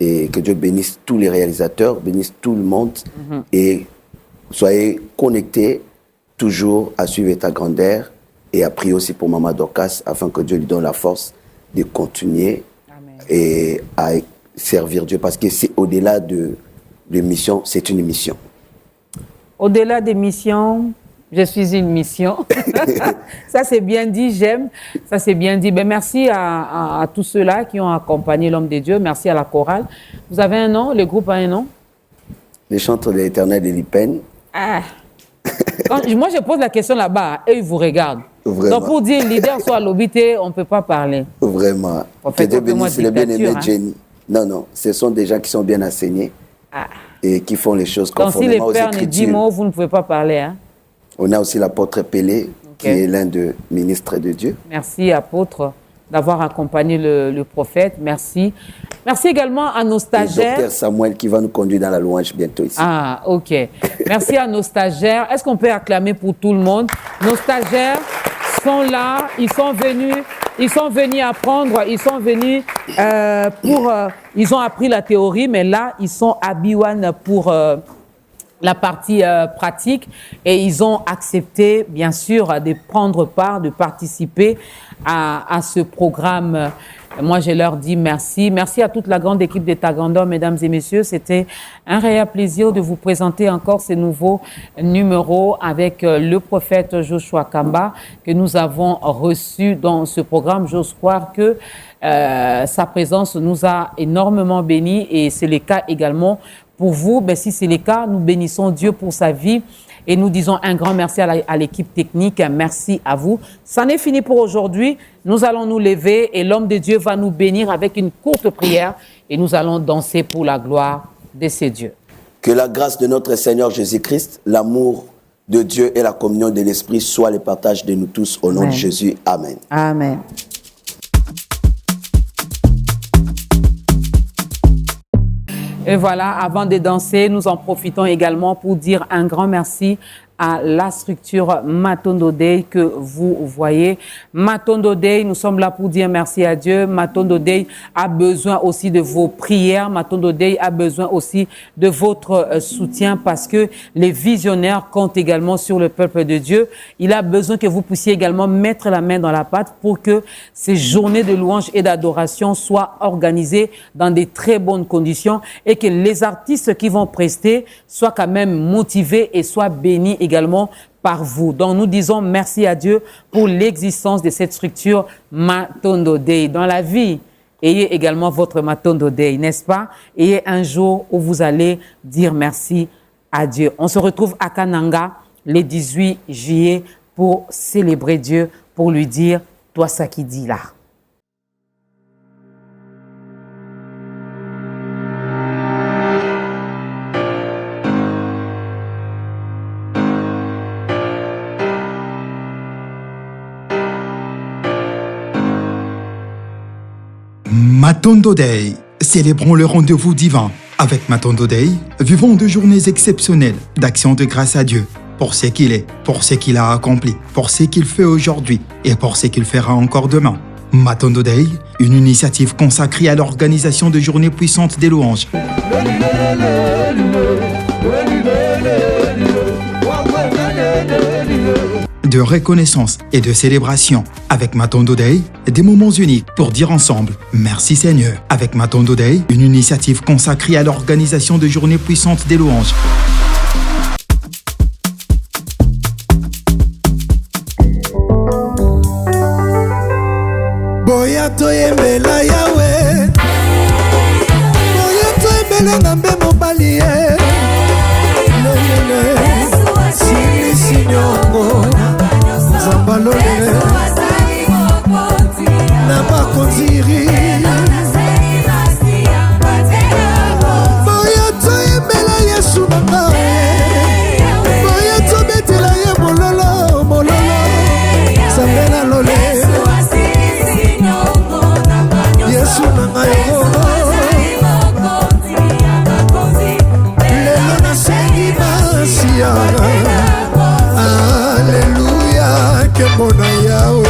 Et que Dieu bénisse tous les réalisateurs, bénisse tout le monde. Et soyez connectés toujours à suivre ta grandeur et à prier aussi pour Maman Dorcas afin que Dieu lui donne la force de continuer et à servir Dieu, parce que c'est au-delà de mission, c'est une mission. Au-delà des missions, je suis une mission. Ça, c'est bien dit, j'aime. Ça, c'est bien dit. Ben, merci à tous ceux-là qui ont accompagné l'homme de Dieu. Merci à la chorale. Vous avez un nom? Le groupe a un nom? Les chantres de l'Éternel de Lipen. Moi, je pose la question là-bas et ils vous regardent. Vraiment. Donc, pour dire leader soit l'obité, on ne peut pas parler. Vraiment. Que Dieu bénisse le bien-aimé Jenny. Non, non, ce sont des gens qui sont bien enseignés et qui font les choses conformément aux Écritures. Donc si le père ne dit mot, vous ne pouvez pas parler. Hein? On a aussi l'apôtre Pelé, qui est l'un des ministres de Dieu. Merci, apôtre, d'avoir accompagné le prophète. Merci. Merci également à nos stagiaires. Le docteur Samuel qui va nous conduire dans la louange bientôt ici. Ah, ok. Merci à nos stagiaires. Est-ce qu'on peut acclamer pour tout le monde? Nos stagiaires sont là, ils sont venus apprendre, ils sont venus ils ont appris la théorie, mais là, ils sont à Biwan pour la partie pratique et ils ont accepté, bien sûr, de prendre part, de participer à ce programme. Moi, je leur dis merci. Merci à toute la grande équipe de Tagando, mesdames et messieurs. C'était un réel plaisir de vous présenter encore ces nouveaux numéros avec le prophète Joshua Kamba que nous avons reçu dans ce programme. J'ose croire que sa présence nous a énormément bénis et c'est le cas également pour vous. Ben, si c'est le cas, nous bénissons Dieu pour sa vie. Et nous disons un grand merci à l'équipe technique. Merci à vous. Ça n'est fini pour aujourd'hui. Nous allons nous lever et l'homme de Dieu va nous bénir avec une courte prière et nous allons danser pour la gloire de ces dieux. Que la grâce de notre Seigneur Jésus-Christ, l'amour de Dieu et la communion de l'Esprit soient le partage de nous tous au nom de Jésus. Amen. Amen. Et voilà, avant de danser, nous en profitons également pour dire un grand merci à la structure Matondo Day que vous voyez. Matondo Day, nous sommes là pour dire merci à Dieu. Matondo Day a besoin aussi de vos prières. Matondo Day a besoin aussi de votre soutien parce que les visionnaires comptent également sur le peuple de Dieu. Il a besoin que vous puissiez également mettre la main dans la pâte pour que ces journées de louange et d'adoration soient organisées dans des très bonnes conditions et que les artistes qui vont prester soient quand même motivés et soient bénis également par vous. Donc, nous disons merci à Dieu pour l'existence de cette structure Matondo Day. Dans la vie, ayez également votre Matondo Day, n'est-ce pas? Ayez un jour où vous allez dire merci à Dieu. On se retrouve à Kananga le 18 juillet pour célébrer Dieu, pour lui dire « Toi, ça qui dit là ». Matondo Day, célébrons le rendez-vous divin. Avec Matondo Day, vivons de journées exceptionnelles d'action de grâce à Dieu pour ce qu'il est, pour ce qu'il a accompli, pour ce qu'il fait aujourd'hui et pour ce qu'il fera encore demain. Matondo Day, une initiative consacrée à l'organisation de journées puissantes des louanges. De reconnaissance et de célébration. Avec Matondo Day, des moments uniques pour dire ensemble merci Seigneur. Avec Matondo Day, une initiative consacrée à l'organisation de journées puissantes des louanges. Boya toyembela Yahweh, boya toyembela ngambe mobali sili sinyongo zambalole na bakonziri boya toyembela Yesu nanga boya tobetela ye mololo mololo zambela lole Yesu nanga yo lelo nasengi masia. Alléluia, que mon Yahweh.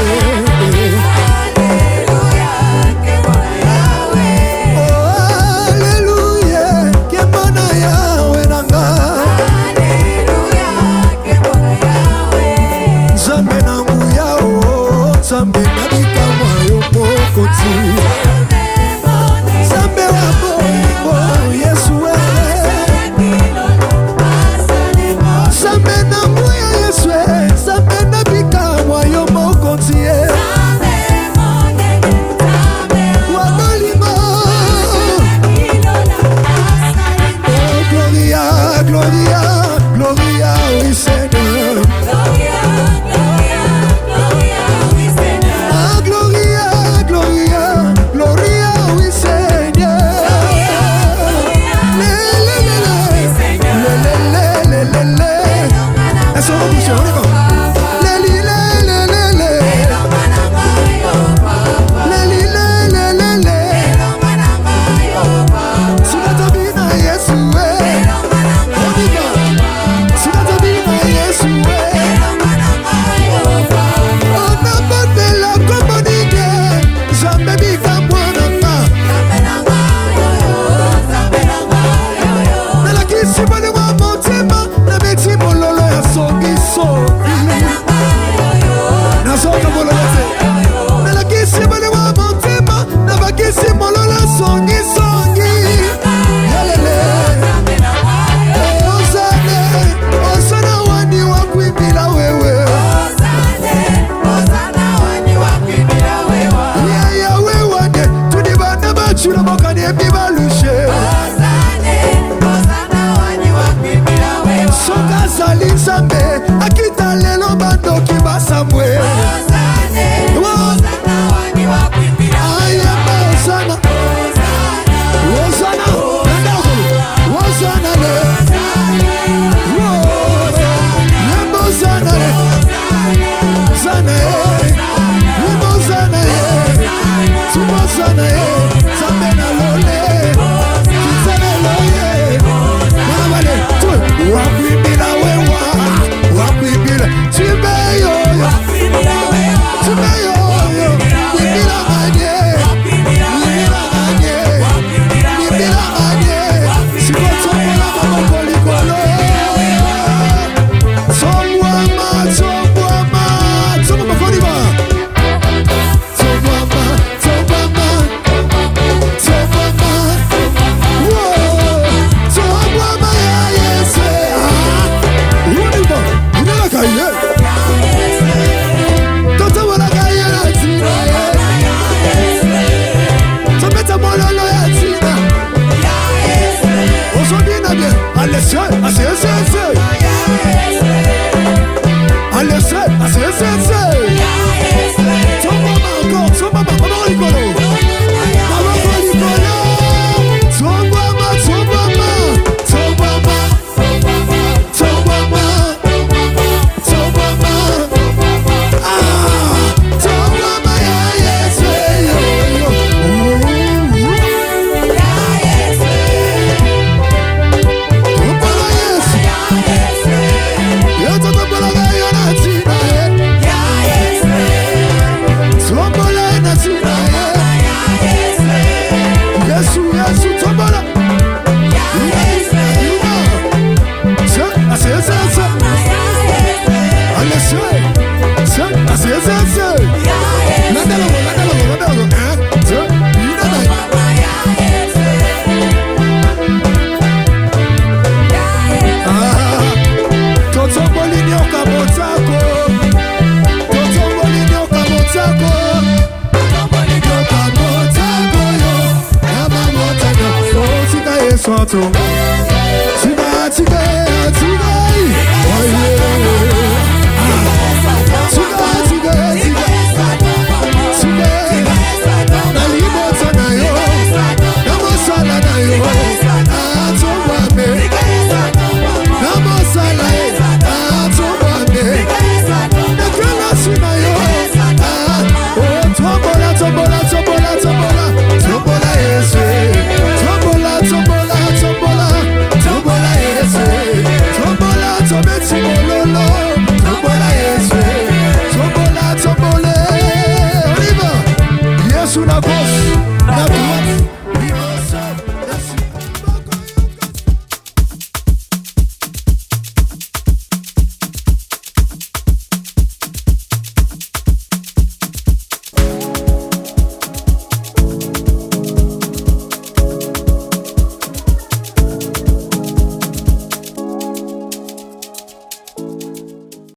Alléluia, que mon Yahweh nanga. nzambe akita lelo bandoki basamwe ayemba osana osana nandako osana le yemba osana le sana yemba osana tumo sana zambe na lole kizana loye mabale tu wapibila wewa wapibila chibeyo chibeyo wipila manye wipila manye wipila manye sikotomola mamokolikolo somwama somwama somomakoliba somwama somwama somwama somwama ya yese uniba inelakaye totobolakaye na tina topeta mololo ya tina osodina bien alese asesese alese asesese somwama encore somwama mamokolikolo mamokolikolo somwama somwama somwama somwama somwama somwama ya yese tombola yesu yototombolaka yo na ntina tombola na ntina yesu yesu tombola asesese alese asesese nadaloko totomboli nyoka motako nyoka motako yo yamamotano otika yesu ato tika nalimota na yo namosala na yo atobwame namosala atobwame nakelasi na yo tombola tombola tombola tombola tombola yesu tombola tombola tombola tombola yesu tombola tobeti mololo tombola yesu tombola tombole on y va yesu na gauche na droite